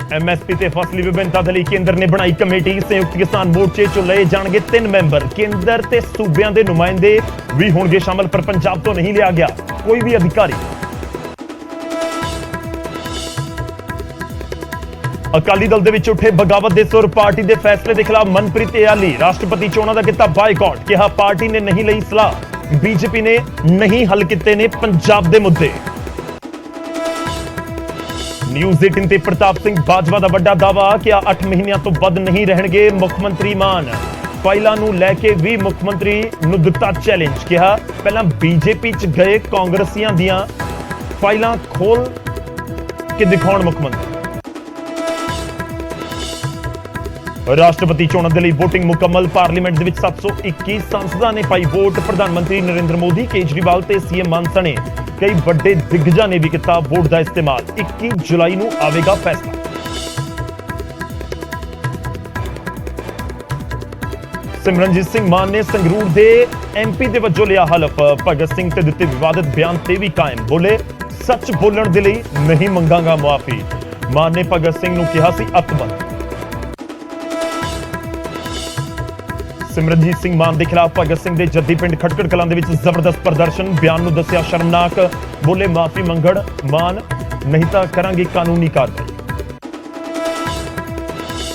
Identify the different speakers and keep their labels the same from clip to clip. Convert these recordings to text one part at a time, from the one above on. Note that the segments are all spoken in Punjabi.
Speaker 1: एमएसपी ते फसली विभिन्नता दे लई केंद्र ने बनाई कमेटी। संयुक्त किसान मोर्चे चों लए जाणगे 3 मैंबर। केंद्र ते सूबियां दे नुमाइंदे भी होणगे शामिल, पर पंजाब तो नहीं लिया गया कोई भी अधिकारी। अकाली दल दे विच उठे बगावत दे सुर। पार्टी दे फैसले दे खिलाफ मनप्रीत इयाली। राष्ट्रपति चोणां दा किता बाइकआउट, कहा पार्टी ने नहीं लई सलाह। बीजेपी ने नहीं हल किते ने पंजाब दे मुद्दे। न्यूज़ 18 ते प्रताप सिंह बाजवा दा वड्डा दावा, क्या 8 महीनों तो वध नहीं रहणगे मुख्यमंत्री मान। फाइलों नूं लैके भी मुख्यमंत्री नूं दिता चैलेंज, कहा पहला बीजेपी च गए कांग्रेसियां दियां फाइलां खोल के दिखाउण मुख्यमंत्री। राष्ट्रपति चोणां दे लई वोटिंग मुकम्मल। पार्लीमेंट दे विच 721 सांसदां ने पाई वोट। प्रधानमंत्री नरेंद्र मोदी, केजरीवाल ते सीएम मान सने कई बड़े दिग्गजां ने भी किया वोट का इस्तेमाल। 21 जुलाई नूं आवेगा फैसला। सिमरनजीत सिंह मान ने संगरूर दे एमपी दे वजों लिया हलफ। भगत सिंह ते दिते विवादित बयान ते भी कायम, बोले सच बोलण दे लई नहीं मंगांगा मुआफी। मान ने भगत सिंह नूं कहा सी अतबंद। सिमरनजीत सिंह मान के खिलाफ भगत सिंह के जद्दी पिंड खटकड़ कलां दे विच जबरदस्त प्रदर्शन। बयान नूं दस्सिया शर्मनाक, बोले माफी मंगण मान, नहीं तो करांगे कानूनी कार्रवाई।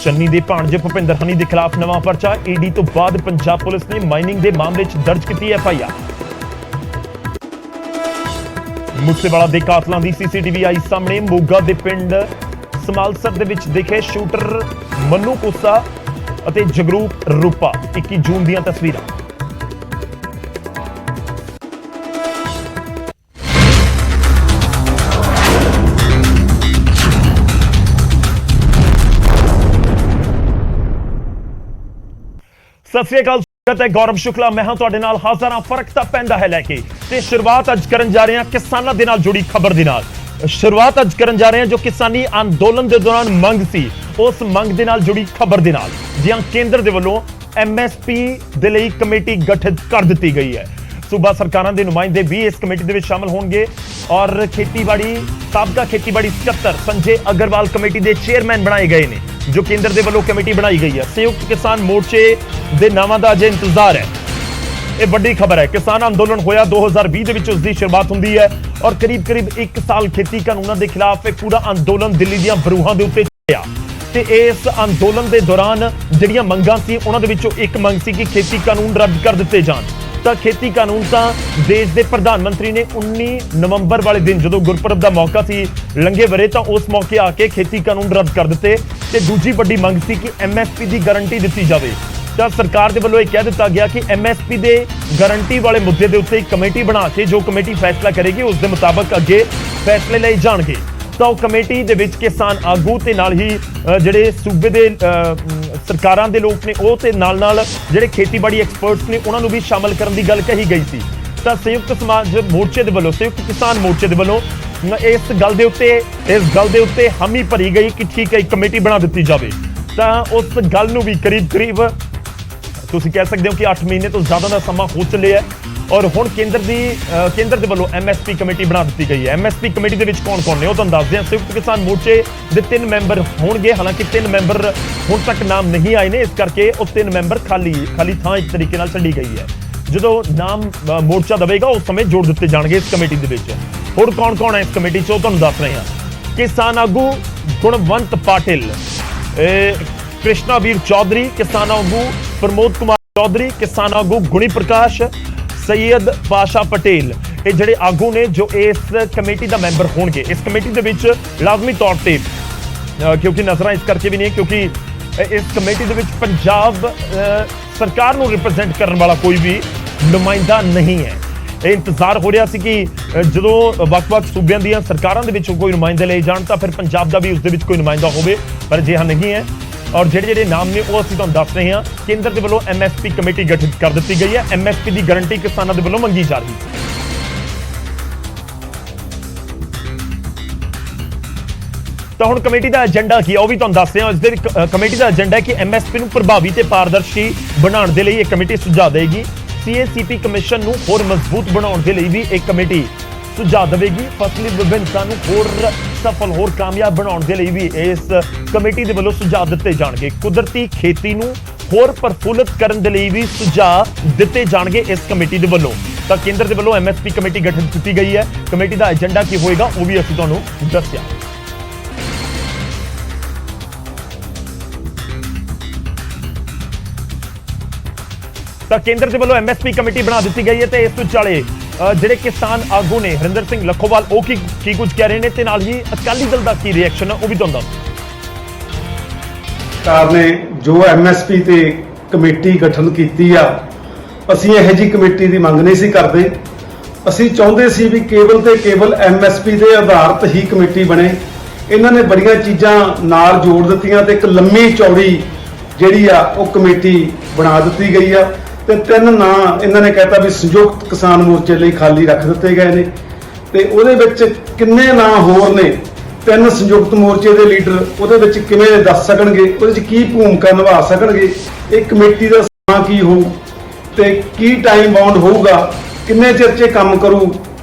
Speaker 1: चन्नी के भाणजे भुपिंदर हनी के खिलाफ नवा परचा। ईडी तो बाद पंजाब पुलिस ने माइनिंग के मामले च दर्ज की एफआईआर। मूसेवाला के कातलों की सीसीटीवी आई सामने। मोगा के पिंड समालसर दे विच दिखे शूटर मनु कोसा ਅਤੇ ਜਗਰੂਪ ਰੂਪਾ। 21 ਜੂਨ ਦੀਆਂ ਤਸਵੀਰਾਂ। सत श्री अकाल, स्वागत है गौरव शुक्ला। मैं हाँ तुहाडे नाल हाज़र हां फर्क तां पैंदा है लैके ते शुरुआत अज करन जा रहे हैं किसानां दे नाल जुड़ी खबर दे नाल। शुरुआत अज करन जा रहे हैं जो किसानी अंदोलन के दौरान मंग सी, उस मंग दे नाल जुड़ी खबर दे नाल। जी हां, केंद्र दे वल्लों एमएसपी दे लई कमेटी गठित कर दी गई है। सूबा सरकारां दे नुमाइंदे भी इस कमेटी दे विच शामिल होणगे और खेतीबाड़ी साबका खेतीबाड़ी सकत्तर संजय अग्रवाल कमेटी दे चेयरमैन बनाए गए ने, जो केंद्र दे वल्लों कमेटी बनाई गई है। संयुक्त किसान मोर्चे दे नावां दा अजे इंतजार है। ये बड़ी खबर है। किसान अंदोलन होया 2020 दे विच उसदी शुरुआत हुंदी है और करीब करीब 1 साल खेती कानूनां दे खिलाफ एक पूरा अंदोलन दिल्ली दियां बरूहां दे उत्ते चलिया ते इस अंदोलन दे दौरान जिहड़ियां मंगां सी उन्हां दे विचों एक मंग सी कि खेती कानून रद्द कर दित्ते जाण। तां खेती कानून तां देश दे प्रधानमंत्री ने 19 नवंबर वाले दिन जदों गुरपुरब दा मौका सी लंघे वरे तां उस मौके आके खेती कानून रद्द कर दित्ते ते दूजी वड्डी मंग सी कि एमएसपी दी गारंटी दित्ती जावे। तो सरकार के वलों कह दिता गया कि एमएसपी के गारंटी वाले मुद्दे के उत्ते एक कमेटी बना के जो कमेटी फैसला करेगी उसके मुताबिक अगे फैसले लिए जाएंगे। तो कमेटी के विच किसान आगू ते नाल ही जिहड़े सूबे के सरकारां दे लोग ने वो ते नाल जिहड़े खेतीबाड़ी एक्सपर्ट्स ने उन्होंने भी शामिल करने की गल कही गई सी। तो संयुक्त समाज मोर्चे के वलों संयुक्त किसान मोर्चे के वलों इस गल दे उत्ते हामी भरी गई कि ठीक है कमेटी बना दी जाए। तो उस गल नूं भी करीब करीब तुसीं कह सकते हो कि 8 महीने तो ज़्यादा का समा हो चले है और हुण केंद्र के वलों एमएसपी कमेटी बना दी गई है। एमएसपी कमेटी के कौन कौन ने वो तुहानूं दसदे हां। संयुक्त किसान मोर्चे के 3 मैंबर होणगे, हालांकि 3 मैंबर हुण तक नाम नहीं आए ने, इस करके वो 3 मैंबर खाली थां एक तरीके नाल छड्डी गई है। जो नाम मोर्चा दवेगा उस समय जोड़ दिते जाएंगे इस कमेटी के विच। हुण कौन कौन है इस कमेटी च वो तुहानूं दस रहे हैं। किसान आगू गुणवंत पाटिल, कृष्णावीर चौधरी, किसान आगू प्रमोद कुमार चौधरी, किसान आगू गुणी प्रकाश, सैयद पाशा पटेल, ये जिहड़े आगू ने जो इस कमेटी का मैंबर होणगे। इस कमेटी के विच लाजमी तौर पर क्योंकि नज़रां इस करके भी नहीं क्योंकि इस कमेटी के विच पंजाब सरकार नूं रिप्रजेंट करने वाला कोई भी नुमाइंदा नहीं है। ये इंतजार हो रहा सी कि जो वक्-वक् सूबियां दीयां सरकारां दे विचों कोई नुमाइंदे ले जाण तां फिर पंजाब दा भी उस दे विच कोई नुमाइंदा होवे, पर अजिहा नहीं है। और जिहड़े नाम ने वो असीं तुहानूं दस रहे हैं। केंद्र के वलों एमएसपी कमेटी गठित कर दी गई है। एमएसपी की गारंटी किसानों के वलों मंगी जा रही है। तो हुण कमेटी का एजेंडा की है वह भी तुहानूं दस रहे हैं। इस कमेटी का एजेंडा है कि एमएसपी नूं प्रभावी ते पारदर्शी बनाउण दे लई एक कमेटी सुझाव देगी। सीएसीपी कमिशन नूं होर मजबूत बनाउण दे लई भी एक कमेटी ਸੁਝਾਅ ਦੇਵੇਗੀ। ਫਸਲੀ ਵਿਭਿੰਨਤਾ ਨੂੰ ਹੋਰ ਸਫਲ ਹੋਰ ਕਾਮਯਾਬ ਬਣਾਉਣ ਦੇ ਲਈ ਵੀ ਇਸ ਕਮੇਟੀ ਦੇ ਵੱਲੋਂ ਸੁਝਾਅ ਦਿੱਤੇ ਜਾਣਗੇ। ਕੁਦਰਤੀ ਖੇਤੀ ਨੂੰ ਹੋਰ ਪ੍ਰਫੁੱਲਤ ਕਰਨ ਦੇ ਲਈ ਵੀ ਸੁਝਾਅ ਦਿੱਤੇ ਜਾਣਗੇ ਇਸ ਕਮੇਟੀ ਦੇ ਵੱਲੋਂ। ਤਾਂ ਕੇਂਦਰ ਦੇ ਵੱਲੋਂ MSP ਕਮੇਟੀ ਗਠਿਤ ਕੀਤੀ ਗਈ ਹੈ। ਕਮੇਟੀ ਦਾ ਏਜੰਡਾ ਕੀ ਹੋਏਗਾ ਉਹ ਵੀ ਅਸੀਂ ਤੁਹਾਨੂੰ ਦੱਸਿਆ। ਤਾਂ ਕੇਂਦਰ ਦੇ ਵੱਲੋਂ MSP ਕਮੇਟੀ ਬਣਾ ਦਿੱਤੀ ਗਈ ਹੈ ਤੇ ਇਸ ਵਿਚਾਲੇ ਜਿਹੜੇ ਕਿਸਾਨ ਆਗੂ ਨੇ ਹਰਿੰਦਰ ਸਿੰਘ ਲੱਖੋਵਾਲ ਉਹ ਕੀ ਕੁਝ ਕਹਿ ਰਹੇ ਨੇ ਤੇ ਨਾਲ ਹੀ ਅਕਾਲੀ ਦਲ ਦਾ ਕੀ ਰਿਐਕਸ਼ਨ ਹੈ ਉਹ ਵੀ ਤੁਹਾਨੂੰ ਦੱਸ।
Speaker 2: ਸਰਕਾਰ ਨੇ ਜੋ MSP ਤੇ ਕਮੇਟੀ ਗਠਨ ਕੀਤੀ ਆ, ਅਸੀਂ ਇਹੋ ਜਿਹੀ ਕਮੇਟੀ ਦੀ ਮੰਗ ਨਹੀਂ ਸੀ ਕਰਦੇ। ਅਸੀਂ ਚਾਹੁੰਦੇ ਸੀ ਵੀ ਕੇਵਲ ਤੇ ਕੇਵਲ MSP ਦੇ ਆਧਾਰਿਤ ਹੀ ਕਮੇਟੀ ਬਣੇ। ਇਹਨਾਂ ਨੇ ਬੜੀਆਂ ਚੀਜ਼ਾਂ ਨਾਲ ਜੋੜ ਦਿੱਤੀਆਂ ਤੇ ਇੱਕ ਲੰਮੀ ਚੌੜੀ ਜਿਹੜੀ ਆ ਉਹ ਕਮੇਟੀ ਬਣਾ ਦਿੱਤੀ ਗਈ ਆ ਤੇ 3 ਨਾਂ ਇਹਨਾਂ ਨੇ ਕਹਿਤਾ ਵੀ ਸੰਯੁਕਤ ਕਿਸਾਨ ਮੋਰਚੇ ਲਈ ਖਾਲੀ ਰੱਖ ਦਿੱਤੇ ਗਏ ਨੇ ਤੇ ਉਹਦੇ ਵਿੱਚ ਕਿੰਨੇ ਨਾਂ ਹੋਰ ਨੇ 3 ਸੰਯੁਕਤ ਮੋਰਚੇ ਦੇ ਲੀਡਰ ਉਹਦੇ ਵਿੱਚ ਕਿਵੇਂ ਦੱਸ ਸਕਣਗੇ, ਉਹਦੇ ਵਿੱਚ ਕੀ ਭੂਮਿਕਾ ਨਿਭਾ ਸਕਣਗੇ, ਇਹ ਕਮੇਟੀ ਦਾ ਸਮਾਂ ਕੀ ਹੋਊ ਤੇ ਕੀ ਟਾਈਮ ਬਾਉਂਡ ਹੋਊਗਾ, ਕਿੰਨੇ ਚਿਰ 'ਚ ਕੰਮ ਕਰੂ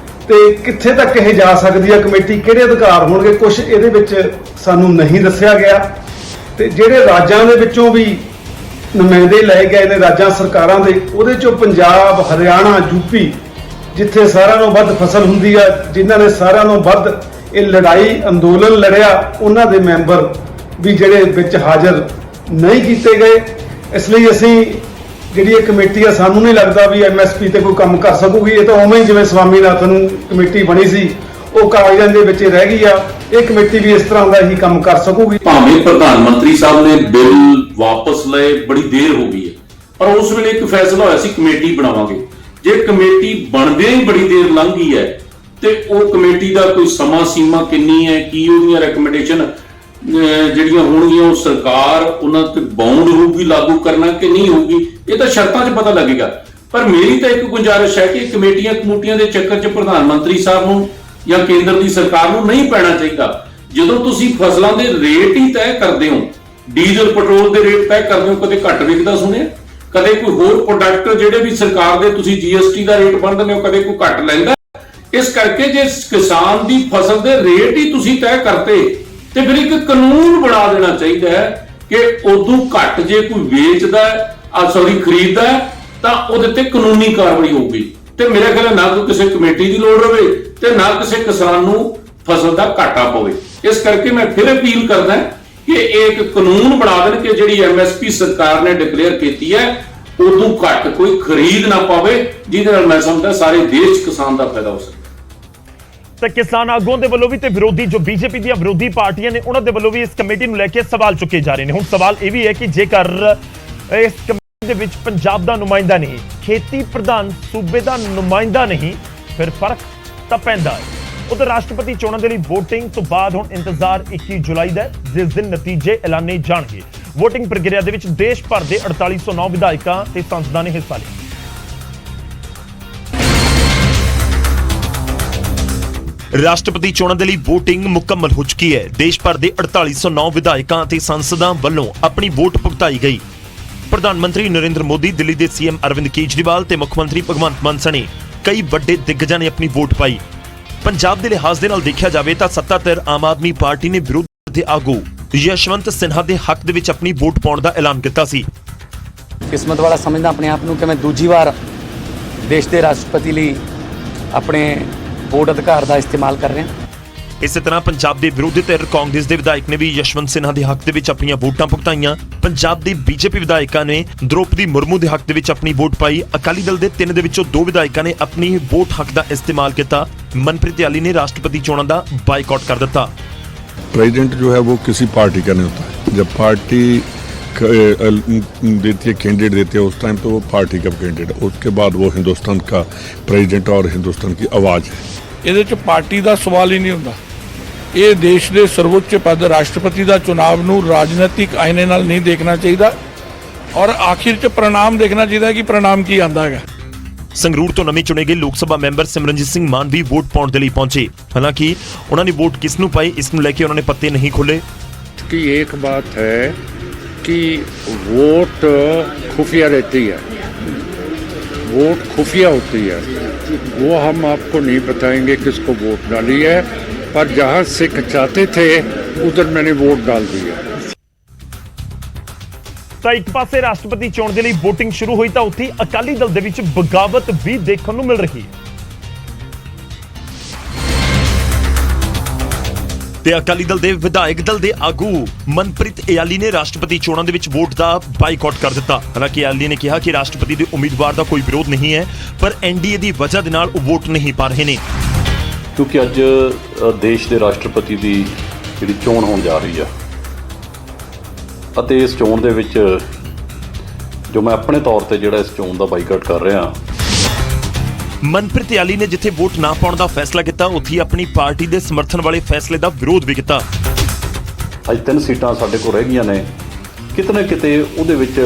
Speaker 2: ਤੇ ਕਿੱਥੇ ਤੱਕ ਇਹ ਜਾ ਸਕਦੀ ਹੈ ਕਮੇਟੀ, ਕਿਹੜੇ ਅਧਿਕਾਰ ਹੋਣਗੇ, ਕੁਝ ਇਹਦੇ ਵਿੱਚ ਸਾਨੂੰ ਨਹੀਂ ਦੱਸਿਆ ਗਿਆ। ਤੇ ਜਿਹੜੇ ਰਾਜਾਂ ਦੇ ਵਿੱਚੋਂ ਵੀ ਨੁਮਾਇੰਦੇ ਲਏ ਗਏ ਨੇ ਰਾਜਾਂ ਸਰਕਾਰਾਂ ਦੇ, ਉਹਦੇ ਚੋਂ ਪੰਜਾਬ, ਹਰਿਆਣਾ, ਯੂਪੀ ਜਿੱਥੇ ਸਾਰਿਆਂ ਨਾਲੋਂ ਵੱਧ ਫਸਲ ਹੁੰਦੀ ਆ, ਜਿਨ੍ਹਾਂ ਨੇ ਸਾਰਿਆਂ ਨਾਲੋਂ ਵੱਧ ਇਹ ਲੜਾਈ ਅੰਦੋਲਨ ਲੜਿਆ, ਉਹਨਾਂ ਦੇ ਮੈਂਬਰ ਵੀ ਜਿਹੜੇ ਵਿੱਚ ਹਾਜ਼ਰ ਨਹੀਂ ਕੀਤੇ ਗਏ। ਇਸ ਲਈ ਅਸੀਂ ਜਿਹੜੀ ਇਹ ਕਮੇਟੀ ਆ ਸਾਨੂੰ ਨਹੀਂ ਲੱਗਦਾ ਵੀ MSP ਤੇ ਕੋਈ ਕੰਮ ਕਰ ਸਕੂਗੀ। ਇਹ ਤਾਂ ਉਵੇਂ ਹੀ ਜਿਵੇਂ ਸਵਾਮੀਨਾਥਨ ਨੂੰ ਕਮੇਟੀ ਬਣੀ ਸੀ ਉਹ ਕਾਗਜ਼ਾਂ ਦੇ ਵਿੱਚ ਰਹਿ ਗਈ ਆ, ਇਹ ਕਮੇਟੀ ਵੀ ਇਸ ਤਰ੍ਹਾਂ ਦਾ ਹੀ ਕੰਮ ਕਰ ਸਕੂਗੀ।
Speaker 3: ਭਾਵੇਂ ਪ੍ਰਧਾਨ ਮੰਤਰੀ ਸਾਹਿਬ ਨੇ ਬਿੱਲ ਵਾਪਸ ਲਏ, ਬੜੀ ਦੇਰ ਹੋ ਗਈ ਹੈ, ਪਰ ਉਸ ਵੇਲੇ ਇੱਕ ਫੈਸਲਾ ਹੋਇਆ ਸੀ ਕਮੇਟੀ ਬਣਾਵਾਂਗੇ। ਜੇ ਕਮੇਟੀ ਬਣਦਿਆਂ ਹੀ ਬੜੀ ਦੇਰ ਲੰਘ ਗਈ ਹੈ ਤੇ ਉਹ ਕਮੇਟੀ ਦਾ ਕੋਈ ਸਮਾਂ ਸੀਮਾ ਕਿੰਨੀ ਹੈ, ਕੀ ਉਹਦੀਆਂ ਰეკਮੈਂਡੇਸ਼ਨ ਜਿਹੜੀਆਂ ਹੋਣਗੀਆਂ ਉਹ ਸਰਕਾਰ ਉਹਨਾਂ ਤੇ ਬਾਉਂਡ ਹੋਊਗੀ ਲਾਗੂ ਕਰਨਾ ਕਿ ਨਹੀਂ ਹੋਊਗੀ, ਇਹ ਤਾਂ ਸ਼ਰਤਾਂ 'ਚ ਪਤਾ ਲੱਗੇਗਾ। ਪਰ ਮੇਰੀ ਤਾਂ ਇੱਕ ਗੁਜ਼ਾਰਿਸ਼ ਹੈ ਕਿ ਕਮੇਟੀਆਂ ਦੇ ਚੱਕਰ 'ਚ ਪ੍ਰਧਾਨ ਮੰਤਰੀ ਸਾਹਿਬ ਨੂੰ ਜਾਂ ਕੇਂਦਰ ਦੀ ਸਰਕਾਰ ਨੂੰ ਨਹੀਂ ਪੈਣਾ ਚਾਹੀਦਾ। ਜਦੋਂ ਤੁਸੀਂ ਫਸਲਾਂ ਦੇ ਰੇਟ ਹੀ ਤੈਅ ਕਰਦੇ ਹੋ, ਡੀਜ਼ਲ ਪੈਟਰੋਲ ਦੇ ਰੇਟ ਤੈਅ ਕਰਦੇ ਹੋ, ਕਦੇ ਘੱਟ ਵਿਕਦਾ ਸੁਣਿਆ, ਕਦੇ ਕੋਈ ਹੋਰ ਪ੍ਰੋਡਕਟ ਜਿਹੜੇ ਵੀ ਸਰਕਾਰ ਦੇ ਤੁਸੀਂ GST ਦਾ ਰੇਟ ਬੰਨ੍ਹਦੇ ਹੋ ਕਦੇ ਕੋਈ ਘੱਟ ਲੈਂਦਾ। ਇਸ ਕਰਕੇ ਜੇ ਕਿਸਾਨ ਦੀ ਫਸਲ ਦੇ ਰੇਟ ਹੀ ਤੁਸੀਂ ਤੈਅ ਕਰਤੇ ਤੇ ਫਿਰ ਇੱਕ ਕਾਨੂੰਨ ਬਣਾ ਦੇਣਾ ਚਾਹੀਦਾ ਹੈ ਕਿ ਉਦੋਂ ਘੱਟ ਜੇ ਕੋਈ ਵੇਚਦਾ ਖਰੀਦਦਾ ਤਾਂ ਉਹਦੇ ਤੇ ਕਾਨੂੰਨੀ ਕਾਰਵਾਈ ਹੋਊਗੀ। ਤੇ ਮੇਰੇ ਖਿਆਲ ਨਾ ਕੋਈ ਕਿਸੇ ਕਮੇਟੀ ਦੀ ਲੋੜ ਰਵੇ ਤੇ ਨਾ ਕਿਸੇ ਕਿਸਾਨ ਨੂੰ ਫਸਲ ਦਾ ਘਾਟਾ ਪਵੇ। ਇਸ ਕਰਕੇ ਮੈਂ ਫਿਰ ਅਪੀਲ ਕਰਦਾ ਕਿ ਇੱਕ ਕਾਨੂੰਨ ਬਣਾ ਦੇਣ ਕਿ ਜਿਹੜੀ MSP ਸਰਕਾਰ ਨੇ ਡਿਕਲੇਅਰ ਕੀਤੀ ਹੈ ਉਦੋਂ ਘੱਟ ਕੋਈ ਖਰੀਦ ਨਾ ਪਾਵੇ, ਜਿਹਦੇ ਨਾਲ ਮੈਂ ਸਮਝਦਾ ਸਾਰੇ ਦੇਸ਼ 'ਚ ਕਿਸਾਨ ਦਾ ਫਾਇਦਾ ਹੋ ਸਕੇ।
Speaker 1: ਤਾਂ ਕਿਸਾਨ ਆਗੂਆਂ ਦੇ ਵੱਲੋਂ ਵੀ ਤੇ ਵਿਰੋਧੀ ਜੋ BJP ਦੀਆਂ ਵਿਰੋਧੀ ਪਾਰਟੀਆਂ ਨੇ ਉਹਨਾਂ ਦੇ ਵੱਲੋਂ ਵੀ ਇਸ ਕਮੇਟੀ ਨੂੰ ਲੈ ਕੇ ਸਵਾਲ ਚੁੱਕੇ ਜਾ ਰਹੇ ਨੇ। ਹੁਣ ਸਵਾਲ ਇਹ ਵੀ ਹੈ ਕਿ ਜੇਕਰ ਇਸ ਕਮੇਟੀ ਦੇ ਵਿੱਚ ਪੰਜਾਬ ਦਾ ਨੁਮਾਇੰਦਾ ਨਹੀਂ, ਖੇਤੀ ਪ੍ਰਧਾਨ ਸੂਬੇ ਦਾ ਨੁਮਾਇੰਦਾ ਨਹੀਂ, ਫਿਰ ਫਰਕ ਤਾਂ ਪੈਂਦਾ ਹੈ। ਉਧਰ ਰਾਸ਼ਟਰਪਤੀ ਚੋਣਾਂ ਦੇ ਲਈ VOTING ਤੋਂ ਬਾਅਦ ਹੁਣ ਇੰਤਜ਼ਾਰ 21 ਜੁਲਾਈ ਦਾ, ਜਿਸ ਦਿਨ ਨਤੀਜੇ ਐਲਾਨੇ ਜਾਣਗੇ। VOTING ਪ੍ਰਕਿਰਿਆ ਦੇ ਵਿੱਚ ਦੇਸ਼ ਭਰ ਦੇ 4809 ਵਿਧਾਇਕਾਂ ਤੇ ਸੰਸਦਾਂ ਨੇ ਹਿੱਸਾ ਲਿਆ। ਰਾਸ਼ਟਰਪਤੀ ਚੋਣਾਂ ਦੇ ਲਈ VOTING ਮੁਕੰਮਲ ਹੋ ਚੁੱਕੀ ਹੈ। ਦੇਸ਼ ਭਰ ਦੇ 4809 ਵਿਧਾਇਕਾਂ ਅਤੇ ਸੰਸਦਾਂ ਵੱਲੋਂ ਆਪਣੀ ਵੋਟ ਭੁਗਤਾਈ ਗਈ। ਪ੍ਰਧਾਨ ਮੰਤਰੀ ਨਰਿੰਦਰ ਮੋਦੀ, ਦਿੱਲੀ ਦੇ CM ਅਰਵਿੰਦ ਕੇਜਰੀਵਾਲ ਤੇ ਮੁੱਖ ਮੰਤਰੀ ਭਗਵੰਤ ਮਾਨ ਸਣੇ ਕਈ ਵੱਡੇ ਦਿੱਗਜਾਂ ਨੇ ਆਪਣੀ ਵੋਟ ਪਾਈ। ਪੰਜਾਬ ਦੇ ਲਿਹਾਜ਼ ਦੇ ਨਾਲ ਦੇਖਿਆ ਜਾਵੇ ਤਾਂ ਸੱਤਾਧਿਰ ਆਮ ਆਦਮੀ ਪਾਰਟੀ ਨੇ ਵਿਰੋਧ ਦੇ ਆਗੂ ਯਸ਼ਵੰਤ ਸਿਨਹਾ ਦੇ ਹੱਕ ਦੇ ਵਿੱਚ ਆਪਣੀ ਵੋਟ ਪਾਉਣ ਦਾ ਐਲਾਨ ਕੀਤਾ ਸੀ।
Speaker 4: ਕਿਸਮਤ ਵਾਲਾ ਸਮਝਦਾ ਆਪਣੇ ਆਪ ਨੂੰ ਕਿ ਮੈਂ ਦੂਜੀ ਵਾਰ ਦੇਸ਼ ਦੇ ਰਾਸ਼ਟਰਪਤੀ ਲਈ ਆਪਣੇ ਵੋਟ ਅਧਿਕਾਰ ਦਾ ਇਸਤੇਮਾਲ ਕਰ ਰਿਹਾ।
Speaker 1: ਇਸੇ ਤਰ੍ਹਾਂ ਪੰਜਾਬ ਦੇ ਵਿਰੋਧੀ ਧਿਰ ਕਾਂਗਰਸ ਦੇ ਵਿਧਾਇਕ ਨੇ ਵੀ ਯਸ਼ਵੰਤ ਸਿਨਹਾ ਦੇ ਹੱਕ ਦੇ ਵਿੱਚ ਆਪਣੀਆਂ ਵੋਟਾਂ ਭੁਗਤਾਈਆਂ। ਪੰਜਾਬ ਦੇ BJP ਵਿਧਾਇਕਾਂ ਨੇ ਦ੍ਰੋਪਦੀ ਮੁਰਮੂ ਦੇ ਹੱਕ ਦੇ ਵਿੱਚ ਆਪਣੀ ਵੋਟ ਪਾਈ। ਅਕਾਲੀ ਦਲ ਦੇ 3 ਦੇ ਵਿੱਚੋਂ 2 ਵਿਧਾਇਕਾਂ ਨੇ ਆਪਣੀ ਵੋਟ ਹੱਕ ਦਾ ਇਸਤੇਮਾਲ ਕੀਤਾ। ਮਨਪ੍ਰੀਤ ਯਾਲੀ ਨੇ ਰਾਸ਼ਟਰਪਤੀ ਚੋਣਾਂ ਦਾ ਬਾਈਕਾਟ ਕਰ ਦਿੱਤਾ।
Speaker 5: प्रेसिडेंट जो है वो किसी पार्टी का नहीं होता है। जब पार्टी देती है, कैंडिडेट देती है, उस टाइम तो वो पार्टी का कैंडिडेट है। उसके बाद वो हिंदुस्तान का प्रेसिडेंट और हिंदुस्तान की आवाज़ है।
Speaker 6: ਇਹਦੇ 'ਚ ਪਾਰਟੀ ਦਾ ਸਵਾਲ ਹੀ ਨਹੀਂ ਹੁੰਦਾ। ਇਹ ਦੇਸ਼ ਦੇ ਸਰਵਉੱਚ ਪਦ ਰਾਸ਼ਟਰਪਤੀ ਦਾ ਚੁਣਾਵ ਨੂੰ ਰਾਜਨੀਤਿਕ ਆਇਨੇ ਨਾਲ ਨਹੀਂ ਦੇਖਣਾ ਚਾਹੀਦਾ ਔਰ ਆਖਿਰ 'ਚ ਪ੍ਰਣਾਮ ਦੇਖਣਾ ਚਾਹੀਦਾ ਕਿ ਪ੍ਰਣਾਮ ਕੀ ਆਂਦਾ ਹੈਗਾ।
Speaker 1: ਸੰਗਰੂਰ ਤੋਂ ਨਵੇਂ ਚੁਣੇ ਗਏ ਲੋਕ ਸਭਾ ਮੈਂਬਰ ਸਿਮਰਨਜੀਤ ਸਿੰਘ ਮਾਨ ਵੀ ਵੋਟ ਪਾਉਣ ਦੇ ਲਈ ਪਹੁੰਚੇ। ਹਾਲਾਂਕਿ ਉਹਨਾਂ ਨੇ ਵੋਟ ਕਿਸ ਨੂੰ ਪਾਈ ਇਸ ਨੂੰ ਲੈ ਕੇ ਉਹਨਾਂ ਨੇ ਪੱਤੇ ਨਹੀਂ ਖੋਲੇ।
Speaker 7: कि एक बात है कि वोट खुफिया रहती है, वोट खुफिया होती है। वो हम आपको नहीं बताएंगे किसको वोट डाली है, पर जहाँ सिख चाहते थे उधर मैंने वोट डाल दिया।
Speaker 1: ਤਾਂ ਇੱਕ ਪਾਸੇ ਰਾਸ਼ਟਰਪਤੀ ਚੋਣ ਦੇ ਲਈ VOTING ਸ਼ੁਰੂ ਹੋਈ ਤਾਂ ਉੱਥੇ ਅਕਾਲੀ ਦਲ ਦੇ ਵਿੱਚ ਬਗਾਵਤ ਵੀ ਦੇਖਣ ਨੂੰ ਮਿਲ ਰਹੀ ਹੈ। ਤੇ ਅਕਾਲੀ ਦਲ ਦੇ ਵਿਧਾਇਕ ਦਲ ਦੇ ਆਗੂ ਮਨਪ੍ਰੀਤ ਇਆਲੀ ਨੇ ਰਾਸ਼ਟਰਪਤੀ ਚੋਣਾਂ ਦੇ ਵਿੱਚ ਵੋਟ ਦਾ ਬਾਈਕਾਟ ਕਰ ਦਿੱਤਾ। ਹਾਲਾਂਕਿ ਇਆਲੀ ਨੇ ਕਿਹਾ ਕਿ ਰਾਸ਼ਟਰਪਤੀ ਦੇ ਉਮੀਦਵਾਰ ਦਾ ਕੋਈ ਵਿਰੋਧ ਨਹੀਂ ਹੈ, ਪਰ ਐਨਡੀਏ ਦੀ ਵਜ੍ਹਾ ਦੇ ਨਾਲ ਉਹ ਵੋਟ ਨਹੀਂ ਪਾ ਰਹੇ ਨੇ।
Speaker 8: ਕਿਉਂਕਿ ਅੱਜ ਦੇਸ਼ ਦੇ ਰਾਸ਼ਟਰਪਤੀ ਦੀ ਜਿਹੜੀ ਚੋਣ ਹੋਣ ਜਾ ਰਹੀ ਆ ਅਤੇ ਇਸ ਚੋਣ ਦੇ ਵਿੱਚ ਜੋ ਮੈਂ ਆਪਣੇ ਤੌਰ ਤੇ ਜਿਹੜਾ ਇਸ ਚੋਣ ਦਾ ਬਾਈਕਾਟ ਕਰ ਰਿਹਾ।
Speaker 1: ਮਨਪ੍ਰੀਤ ਇਆਲੀ ਨੇ ਜਿੱਥੇ ਵੋਟ ਨਾ ਪਾਉਣ ਦਾ ਫੈਸਲਾ ਕੀਤਾ, ਉੱਥੇ ਆਪਣੀ ਪਾਰਟੀ ਦੇ ਸਮਰਥਨ ਵਾਲੇ ਫੈਸਲੇ ਦਾ ਵਿਰੋਧ ਵੀ ਕੀਤਾ।
Speaker 8: ਅੱਜ 3 ਸੀਟਾਂ ਸਾਡੇ ਕੋਲ ਰਹਿ ਗਈਆਂ ਨੇ, ਕਿਤੇ ਨਾ ਕਿਤੇ ਉਹਦੇ ਵਿੱਚ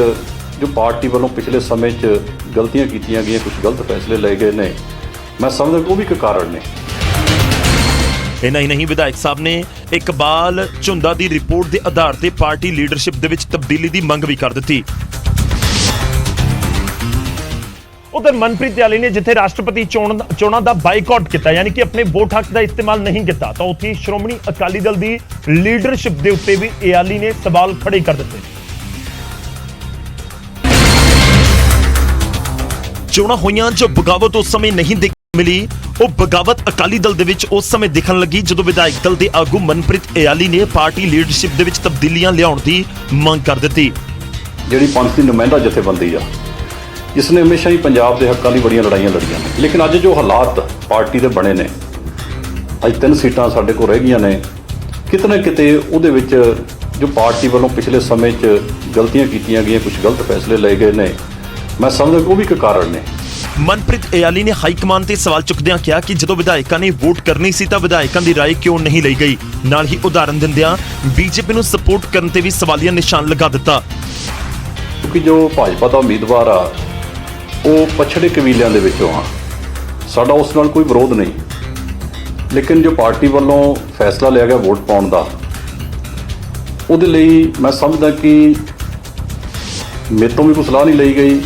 Speaker 8: ਜੋ ਪਾਰਟੀ ਵੱਲੋਂ ਪਿਛਲੇ ਸਮੇਂ 'ਚ ਗਲਤੀਆਂ ਕੀਤੀਆਂ ਗਈਆਂ, ਕੁਝ ਗਲਤ ਫੈਸਲੇ ਲਏ ਗਏ ਨੇ, ਮੈਂ ਸਮਝਦਾ ਕਿ ਉਹ ਵੀ ਇੱਕ ਕਾਰਨ ਨੇ।
Speaker 1: ਇੰਨਾ ਹੀ ਨਹੀਂ, ਵਿਧਾਇਕ ਸਾਹਿਬ ਨੇ ਇਕਬਾਲ ਝੁੰਦਾ ਦੀ ਰਿਪੋਰਟ ਦੇ ਆਧਾਰ ਤੇ ਪਾਰਟੀ ਲੀਡਰਸ਼ਿਪ ਦੇ ਵਿੱਚ ਤਬਦੀਲੀ ਦੀ ਮੰਗ ਵੀ ਕਰ ਦਿੱਤੀ। ਉਧਰ ਮਨਪ੍ਰੀਤ ਇਆਲੀ ਨੇ ਜਿੱਥੇ ਰਾਸ਼ਟਰਪਤੀ ਚੋਣਾਂ ਦਾ ਬਾਈਕਾਟ ਕੀਤਾ, ਯਾਨੀ ਕਿ ਆਪਣੇ ਵੋਟ ਹੱਕ ਦਾ ਇਸਤੇਮਾਲ ਨਹੀਂ ਕੀਤਾ, ਤਾਂ ਉੱਥੇ ਸ਼੍ਰੋਮਣੀ ਅਕਾਲੀ ਦਲ ਦੀ ਲੀਡਰਸ਼ਿਪ ਦੇ ਉੱਤੇ ਵੀ ਇਆਲੀ ਨੇ ਸਵਾਲ ਖੜੇ ਕਰ ਦਿੱਤੇ। ਚੋਣਾਂ ਹੋਈਆਂ ਜੋ ਬਗਾਵਤ ਉਸ ਸਮੇਂ ਨਹੀਂ ਦੇਖਣ ਮਿਲੀ, ਉਹ ਬਗਾਵਤ ਅਕਾਲੀ ਦਲ ਦੇ ਵਿੱਚ ਉਸ ਸਮੇਂ ਦਿਖਣ ਲੱਗੀ ਜਦੋਂ ਵਿਧਾਇਕ ਦਲ ਦੇ ਆਗੂ ਮਨਪ੍ਰੀਤ ਇਆਲੀ ਨੇ ਪਾਰਟੀ ਲੀਡਰਸ਼ਿਪ ਦੇ ਵਿੱਚ ਤਬਦੀਲੀਆਂ ਲਿਆਉਣ ਦੀ ਮੰਗ ਕਰ ਦਿੱਤੀ।
Speaker 8: ਜਿਹੜੀ ਪੰਥ ਦੀ ਨੁਮਾਇੰਦਾ ਜਥੇਬੰਦੀ ਆ, ਜਿਸ ਨੇ ਹਮੇਸ਼ਾ ਹੀ ਪੰਜਾਬ ਦੇ ਹੱਕਾਂ ਲਈ ਬੜੀਆਂ ਲੜਾਈਆਂ ਲੜੀਆਂ ਨੇ, ਲੇਕਿਨ ਅੱਜ ਜੋ ਹਾਲਾਤ ਪਾਰਟੀ ਦੇ ਬਣੇ ਨੇ, ਅੱਜ 3 ਸੀਟਾਂ ਸਾਡੇ ਕੋਲ ਰਹਿ ਗਈਆਂ ਨੇ, ਕਿਤੇ ਨਾ ਕਿਤੇ ਉਹਦੇ ਵਿੱਚ ਜੋ ਪਾਰਟੀ ਵੱਲੋਂ ਪਿਛਲੇ ਸਮੇਂ 'ਚ ਗਲਤੀਆਂ ਕੀਤੀਆਂ ਗਈਆਂ, ਕੁਝ ਗਲਤ ਫੈਸਲੇ ਲਏ ਗਏ ਨੇ, ਮੈਂ ਸਮਝਦਾ ਕਿ ਉਹ ਵੀ ਇੱਕ ਕਾਰਨ ਨੇ।
Speaker 1: ਮਨਪ੍ਰੀਤ ਇਆਲੀ ਨੇ ਹਾਈ ਕਮਾਨ ਤੇ ਸਵਾਲ ਚੁੱਕਦਿਆਂ ਕਿਹਾ ਕਿ ਜਦੋਂ ਵਿਧਾਇਕਾਂ ਨੇ ਵੋਟ ਕਰਨੀ ਸੀ ਤਾਂ ਵਿਧਾਇਕਾਂ ਦੀ ਰਾਏ ਕਿਉਂ ਨਹੀਂ ਲਈ ਗਈ। ਨਾਲ ਹੀ ਉਦਾਹਰਨ ਦਿੰਦਿਆਂ ਬੀਜੇਪੀ ਨੂੰ ਸਪੋਰਟ ਕਰਨ ਤੇ ਵੀ ਸਵਾਲੀਆ ਨਿਸ਼ਾਨ ਲਗਾ ਦਿੱਤਾ।
Speaker 8: ਕਿਉਂਕਿ ਜੋ ਭਾਜਪਾ ਦਾ ਉਮੀਦਵਾਰ ਆ ਉਹ ਪਛੜੇ ਕਬੀਲਿਆਂ ਦੇ ਵਿੱਚੋਂ ਆ, ਸਾਡਾ ਉਸ ਨਾਲ ਕੋਈ ਵਿਰੋਧ ਨਹੀਂ, ਲੇਕਿਨ ਜੋ ਪਾਰਟੀ ਵੱਲੋਂ ਫੈਸਲਾ ਲਿਆ ਗਿਆ ਵੋਟ ਪਾਉਣ ਦਾ, ਉਹਦੇ ਲਈ ਮੈਂ ਸਮਝਦਾ ਕਿ ਮੇਰੇ ਤੋਂ ਵੀ ਕੋਈ ਸਲਾਹ ਨਹੀਂ ਲਈ ਗਈ,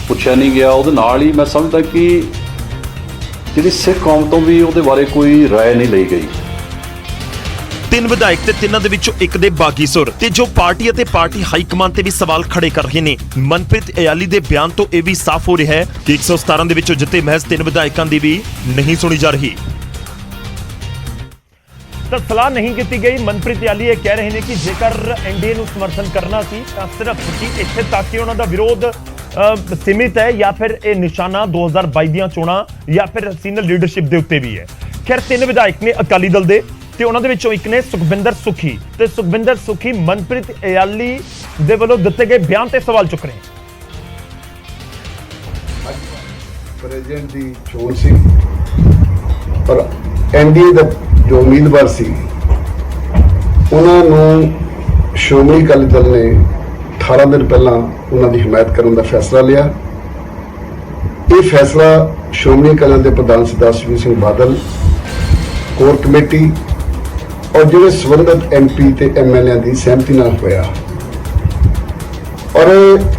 Speaker 8: ਪੁੱਛਿਆ ਨਹੀਂ ਗਿਆ। ਉਹਦੇ ਨਾਲ ਹੀ ਮੈਂ ਸਮਝਦਾ ਕਿ ਜਿਹੜੀ ਸਿੱਖ ਕੌਮ ਤੋਂ ਵੀ ਉਹਦੇ ਬਾਰੇ ਕੋਈ ਰਾਏ ਨਹੀਂ ਲਈ ਗਈ।
Speaker 1: 3 ਵਿਧਾਇਕ ਤੇ ਤਿੰਨਾਂ ਦੇ ਵਿੱਚੋਂ ਇੱਕ ਦੇ ਬਾਗੀ ਸੁਰ ਤੇ ਜੋ ਪਾਰਟੀ ਅਤੇ ਪਾਰਟੀ ਹਾਈ ਕਮਾਨ ਤੇ ਵੀ ਸਵਾਲ ਖੜੇ ਕਰ ਰਹੇ ਨੇ। ਮਨਪ੍ਰੀਤ ਇਆਲੀ ਦੇ ਬਿਆਨ ਤੋਂ ਇਹ ਵੀ ਸਾਫ਼ ਹੋ ਰਿਹਾ ਹੈ ਕਿ 117 ਦੇ ਵਿੱਚੋਂ ਜਿੱਤੇ ਮਹਿਜ਼ 3 ਵਿਧਾਇਕਾਂ ਦੀ ਵੀ ਨਹੀਂ ਸੁਣੀ ਜਾ ਰਹੀ। ਤਾਂ ਸਲਾਹ ਨਹੀਂ ਕੀਤੀ ਗਈ। ਮਨਪ੍ਰੀਤ ਇਆਲੀ ਇਹ ਕਹਿ ਰਹੇ ਨੇ ਕਿ ਜੇਕਰ ਐਨਡੀਏ ਨੂੰ ਸਮਰਥਨ ਕਰਨਾ ਸੀ ਤਾਂ ਸਿਰਫ ਇੱਥੇ ਤੱਕ ਹੀ ਉਹਨਾਂ ਦਾ ਵਿਰੋਧ ਸੀਮਿਤ ਹੈ, ਜਾਂ ਫਿਰ ਇਹ ਨਿਸ਼ਾਨਾ 2022 ਦੀਆਂ ਚੋਣਾਂ ਜਾਂ ਫਿਰ ਸੀਨੀਅਰ ਲੀਡਰਸ਼ਿਪ ਦੇ ਉੱਤੇ ਵੀ ਹੈ। ਖੈਰ 3 ਵਿਧਾਇਕ ਨੇ ਅਕਾਲੀ ਦਲ ਦੇ ਤੇ ਉਹਨਾਂ ਦੇ ਵਿੱਚੋਂ ਇੱਕ ਨੇ ਸੁਖਬਿੰਦਰ ਸੁਖੀ, ਤੇ ਸੁਖਬਿੰਦਰ ਸੁਖੀ ਮਨਪ੍ਰੀਤ ਇਆਲੀ ਦੇ ਵੱਲੋਂ ਦਿੱਤੇ ਗਏ ਬਿਆਨ ਤੇ ਸਵਾਲ ਚੁੱਕ ਰਹੇ ਹਨ।
Speaker 2: ਪ੍ਰੈਜ਼ੀਡੈਂਟ ਦੀ ਚੋਣ ਸੀ, ਪਰ ਐਨਡੀਏ ਦਾ ਜੋ ਉਮੀਦਵਾਰ ਸੀ ਉਹਨਾਂ ਨੂੰ ਸ਼੍ਰੋਮਣੀ ਅਕਾਲੀ ਦਲ ਨੇ 18 ਦਿਨ ਪਹਿਲਾਂ ਉਹਨਾਂ ਦੀ ਹਮਾਇਤ ਕਰਨ ਦਾ ਫੈਸਲਾ ਲਿਆ। ਇਹ ਫੈਸਲਾ ਸ਼੍ਰੋਮਣੀ ਅਕਾਲੀ ਦਲ ਦੇ ਪ੍ਰਧਾਨ ਸਰਦਾਰ ਸੁਖਬੀਰ ਸਿੰਘ ਬਾਦਲ, ਕੋਰ ਕਮੇਟੀ ਔਰ ਜਿਹੜੇ ਸੰਬੰਧਿਤ ਐਮਪੀ ਤੇ ਐਮਐਲਏ ਦੀ ਸਹਿਮਤੀ ਨਾਲ ਹੋਇਆ। ਔਰ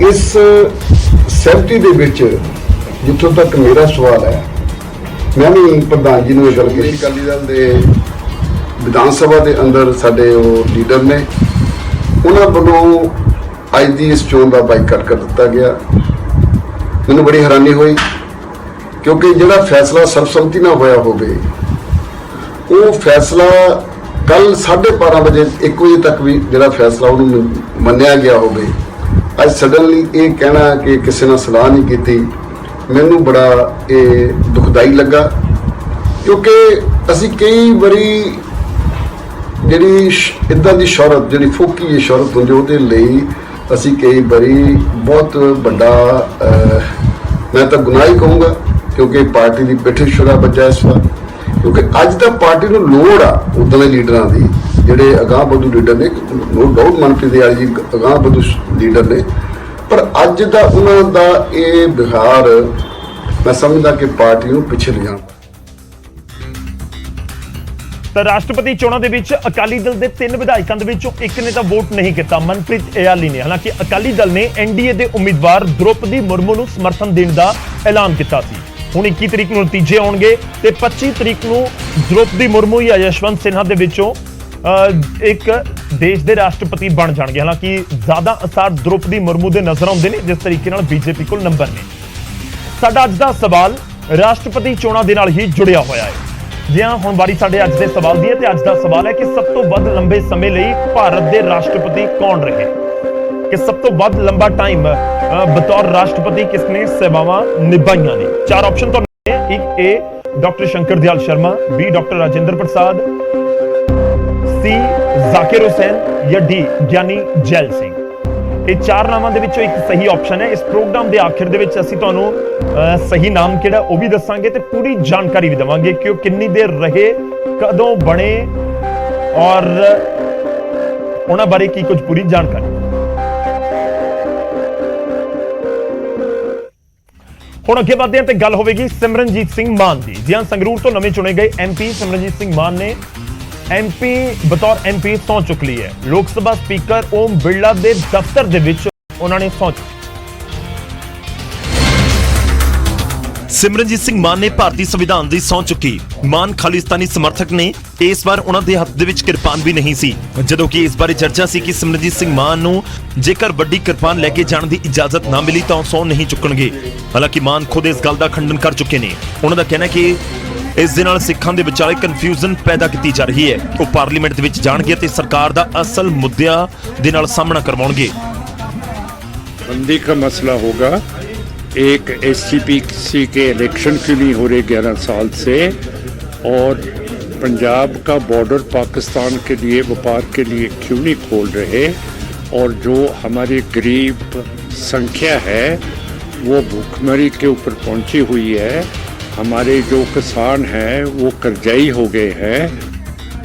Speaker 2: ਇਸ ਸਹਿਮਤੀ ਦੇ ਵਿੱਚ ਜਿੱਥੋਂ ਤੱਕ ਮੇਰਾ ਸਵਾਲ ਹੈ, ਮੈਂ ਵੀ ਪ੍ਰਧਾਨ ਜੀ ਨੂੰ ਇਹ ਗੱਲ ਕਹੀ, ਅਕਾਲੀ ਦਲ ਦੇ ਵਿਧਾਨ ਸਭਾ ਦੇ ਅੰਦਰ ਸਾਡੇ ਉਹ ਲੀਡਰ ਨੇ, ਉਹਨਾਂ ਵੱਲੋਂ ਅੱਜ ਦੀ ਇਸ ਚੋਣ ਦਾ ਬਾਈਕਾਟ ਕਰ ਦਿੱਤਾ ਗਿਆ। ਮੈਨੂੰ ਬੜੀ ਹੈਰਾਨੀ ਹੋਈ ਕਿਉਂਕਿ ਜਿਹੜਾ ਫੈਸਲਾ ਸਰਬਸੰਮਤੀ ਨਾਲ ਹੋਇਆ ਹੋਵੇ, ਉਹ ਫੈਸਲਾ ਕੱਲ 12:30 ਵਜੇ 1 ਵਜੇ ਤੱਕ ਵੀ ਜਿਹੜਾ ਫੈਸਲਾ ਉਹਨੂੰ ਮੰਨਿਆ ਗਿਆ ਹੋਵੇ, ਅੱਜ ਸਡਨਲੀ ਇਹ ਕਹਿਣਾ ਕਿ ਕਿਸੇ ਨਾਲ ਸਲਾਹ ਨਹੀਂ ਕੀਤੀ, ਮੈਨੂੰ ਬੜਾ ਇਹ ਦੁਖਦਾਈ ਲੱਗਾ। ਕਿਉਂਕਿ ਅਸੀਂ ਕਈ ਵਾਰੀ ਜਿਹੜੀ ਇੱਦਾਂ ਦੀ ਸ਼ੌਹਰਤ, ਜਿਹੜੀ ਫੋਕੀ ਜਿਹੀ ਸ਼ੌਹਰਤ ਹੁੰਦੀ, ਉਹਦੇ ਲਈ ਅਸੀਂ ਕਈ ਵਾਰੀ ਬਹੁਤ ਵੱਡਾ ਮੈਂ ਤਾਂ ਗੁਨਾਹ ਹੀ ਕਹੂੰਗਾ, ਕਿਉਂਕਿ ਪਾਰਟੀ ਦੀ ਪਿੱਠ ਛੁਰਾ ਵੱਜਾ ਇਸ ਵਾਰ। ਕਿਉਂਕਿ ਅੱਜ ਤਾਂ ਪਾਰਟੀ ਨੂੰ ਲੋੜ ਆ ਉੱਦਾਂ ਦੇ ਲੀਡਰਾਂ ਦੀ, ਜਿਹੜੇ ਅਗਾਂਹ ਵਧੂ ਲੀਡਰ ਨੇ। ਨੋ ਡਾਊਟ ਮਨਪ੍ਰੀਤ ਇਆਲੀ ਜੀ ਅਗਾਂਹ ਵਧੂ ਲੀਡਰ ਨੇ, ਪਰ ਅੱਜ ਦਾ ਉਹਨਾਂ ਦਾ ਇਹ ਵਿਹਾਰ ਮੈਂ ਸਮਝਦਾ ਕਿ ਪਾਰਟੀ ਨੂੰ ਪਿੱਛੇ ਲਿਜਾਣ।
Speaker 1: ਤਾਂ ਰਾਸ਼ਟਰਪਤੀ ਚੋਣਾਂ ਦੇ ਵਿੱਚ ਅਕਾਲੀ ਦਲ ਦੇ 3 ਵਿਧਾਇਕਾਂ ਦੇ ਵਿੱਚੋਂ ਇੱਕ ਨੇ ਤਾਂ ਵੋਟ ਨਹੀਂ ਕੀਤਾ, ਮਨਪ੍ਰੀਤ ਇਆਲੀ ਨੇ। ਹਾਲਾਂਕਿ ਅਕਾਲੀ ਦਲ ਨੇ ਐਨਡੀਏ ਦੇ ਉਮੀਦਵਾਰ ਦ੍ਰੋਪਦੀ ਮੁਰਮੂ ਨੂੰ ਸਮਰਥਨ ਦੇਣ ਦਾ ਐਲਾਨ ਕੀਤਾ ਸੀ। ਹੁਣ 21 ਤਰੀਕ ਨੂੰ ਨਤੀਜੇ ਆਉਣਗੇ ਤੇ 25 ਤਰੀਕ ਨੂੰ द्रौपदी मुर्मू ਜਾਂ ਯਸ਼ਵੰਤ ਸਿਨਹਾ ਦੇ ਵਿੱਚੋਂ ਇੱਕ ਦੇਸ਼ ਦੇ ਰਾਸ਼ਟਰਪਤੀ ਬਣ ਜਾਣਗੇ। ਹਾਲਾਂਕਿ ਜ਼ਿਆਦਾ ਅਸਰ द्रौपदी मुर्मू ਦੇ ਨਜ਼ਰ ਆਉਂਦੇ ਨੇ ਜਿਸ ਤਰੀਕੇ ਨਾਲ ਬੀਜੇਪੀ ਕੋਲ ਨੰਬਰ ਨੇ। ਸਾਡਾ ਅੱਜ ਦਾ ਸਵਾਲ ਰਾਸ਼ਟਰਪਤੀ ਚੋਣਾਂ ਦੇ ਨਾਲ ਹੀ ਜੁੜਿਆ ਹੋਇਆ ਹੈ। ਜੀ ਹਾਂ, ਹੁਣ ਵਾਰੀ ਸਾਡੇ ਅੱਜ ਦੇ ਸਵਾਲ ਦੀ ਹੈ ਤੇ ਅੱਜ ਦਾ ਸਵਾਲ ਹੈ ਕਿ ਸਭ ਤੋਂ ਵੱਧ ਲੰਬੇ ਸਮੇਂ ਲਈ ਭਾਰਤ ਦੇ ਰਾਸ਼ਟਰਪਤੀ ਕੌਣ ਰਹੇ, ਕਿ ਸਭ ਤੋਂ ਵੱਧ ਲੰਬਾ ਟਾਈਮ ਬਤੌਰ ਰਾਸ਼ਟਰਪਤੀ ਕਿਸਨੇ ਸੇਵਾਵਾਂ ਨਿਭਾਈਆਂ ਨੇ। ਚਾਰ ਆਪਸ਼ਨ ਤੁਹਾਨੂੰ ਨੇ, ਇੱਕ ਏ ਡਾਕਟਰ ਸ਼ੰਕਰ ਦਿਆਲ ਸ਼ਰਮਾ, ਬੀ ਡਾਕਟਰ ਰਾਜਿੰਦਰ ਪ੍ਰਸਾਦ, ਸੀ ਜ਼ਾਕਿਰ ਹੁਸੈਨ ਜਾਂ ਡੀ ਗਿਆਨੀ ਜੈਲ ਸਿੰਘ। ਇਹ ਚਾਰ ਨਾਮਾਂ ਦੇ ਵਿੱਚੋਂ ਇੱਕ ਸਹੀ ਆਪਸ਼ਨ ਹੈ। ਇਸ ਪ੍ਰੋਗਰਾਮ ਦੇ ਆਖਿਰ ਦੇ ਵਿੱਚ ਅਸੀਂ ਤੁਹਾਨੂੰ ਸਹੀ ਨਾਮ ਕਿਹੜਾ ਉਹ ਵੀ ਦੱਸਾਂਗੇ ਤੇ ਪੂਰੀ ਜਾਣਕਾਰੀ ਵੀ ਦੇਵਾਂਗੇ ਕਿ ਉਹ ਕਿੰਨੀ ਦੇਰ ਰਹੇ, ਕਦੋਂ ਬਣੇ ਔਰ ਉਹਨਾਂ ਬਾਰੇ ਕੀ ਕੁਝ ਪੂਰੀ ਜਾਣਕਾਰੀ। ਹੁਣ ਅੱਗੇ ਵਧਦੇ ਹਾਂ ਤੇ ਗੱਲ ਹੋਵੇਗੀ ਸਿਮਰਨਜੀਤ ਸਿੰਘ ਮਾਨ ਦੀ। ਜੀ ਹਾਂ, ਸੰਗਰੂਰ ਤੋਂ ਨਵੇਂ ਚੁਣੇ ਗਏ ਐਮਪੀ ਸਿਮਰਨਜੀਤ ਸਿੰਘ ਮਾਨ ਨੇ ਐਮਪੀ ਬਤੌਰ ਐਮਪੀ ਸਹੁੰ ਚੁੱਕ ਲਈ ਹੈ। ਲੋਕ ਸਭਾ ਸਪੀਕਰ ਓਮ ਬਿਰਲਾ ਦੇ ਦਫ਼ਤਰ ਦੇ ਵਿੱਚ ਉਹਨਾਂ ਨੇ ਸਹੁੰ ਚੁੱਕੀ। ਸਿਮਰਨਜੀਤ ਸਿੰਘ ਮਾਨ ਨੇ ਭਾਰਤੀ ਸੰਵਿਧਾਨ ਦੀ ਸਹੁੰ ਚੁੱਕੀ। ਮਾਨ ਖਾਲਿਸਤਾਨੀ ਸਮਰਥਕ ਨੇ। ਇਸ ਵਾਰ ਉਹਨਾਂ ਦੇ ਹੱਥ ਦੇ ਵਿੱਚ ਕਿਰਪਾਨ ਵੀ ਨਹੀਂ ਸੀ, ਜਦੋਂ ਕਿ ਇਸ ਬਾਰੇ ਚਰਚਾ ਸੀ ਕਿ ਸਿਮਰਨਜੀਤ ਸਿੰਘ ਮਾਨ ਨੂੰ ਜੇਕਰ ਵੱਡੀ ਕਿਰਪਾਨ ਲੈ ਕੇ ਜਾਣ ਦੀ ਇਜਾਜ਼ਤ ਨਾ ਮਿਲੀ ਤਾਂ ਉਹ ਸਹੁੰ ਨਹੀਂ ਚੁੱਕਣਗੇ। ਹਾਲਾਂਕਿ ਮਾਨ ਖੁਦ ਇਸ ਗੱਲ ਦਾ ਖੰਡਨ ਕਰ ਚੁੱਕੇ ਨੇ। ਉਹਨਾਂ ਦਾ ਕਹਿਣਾ ਕਿ ਇਸ ਦੇ ਨਾਲ ਸਿੱਖਾਂ ਦੇ ਵਿਚਾਲੇ ਕਨਫਿਊਜ਼ਨ ਪੈਦਾ ਕੀਤੀ ਜਾ ਰਹੀ ਹੈ। ਉਹ ਪਾਰਲੀਮੈਂਟ ਦੇ ਵਿੱਚ ਜਾਣਗੇ ਤੇ ਸਰਕਾਰ ਦਾ ਅਸਲ ਮੁੱਦਿਆਂ ਦੇ ਨਾਲ ਸਾਹਮਣਾ ਕਰਵਾਉਣਗੇ।
Speaker 7: बंदी का मसला होगा। एक SGPC के इलेक्शन क्यों नहीं हो रहे 11 साल से, और पंजाब का बॉर्डर पाकिस्तान के लिए व्यापार के लिए क्यों नहीं खोल रहे, और जो हमारी गरीब संख्या है वो भूखमरी के ऊपर पहुंची हुई है। हमारे जो किसान हैं वो कर्जाई हो गए हैं।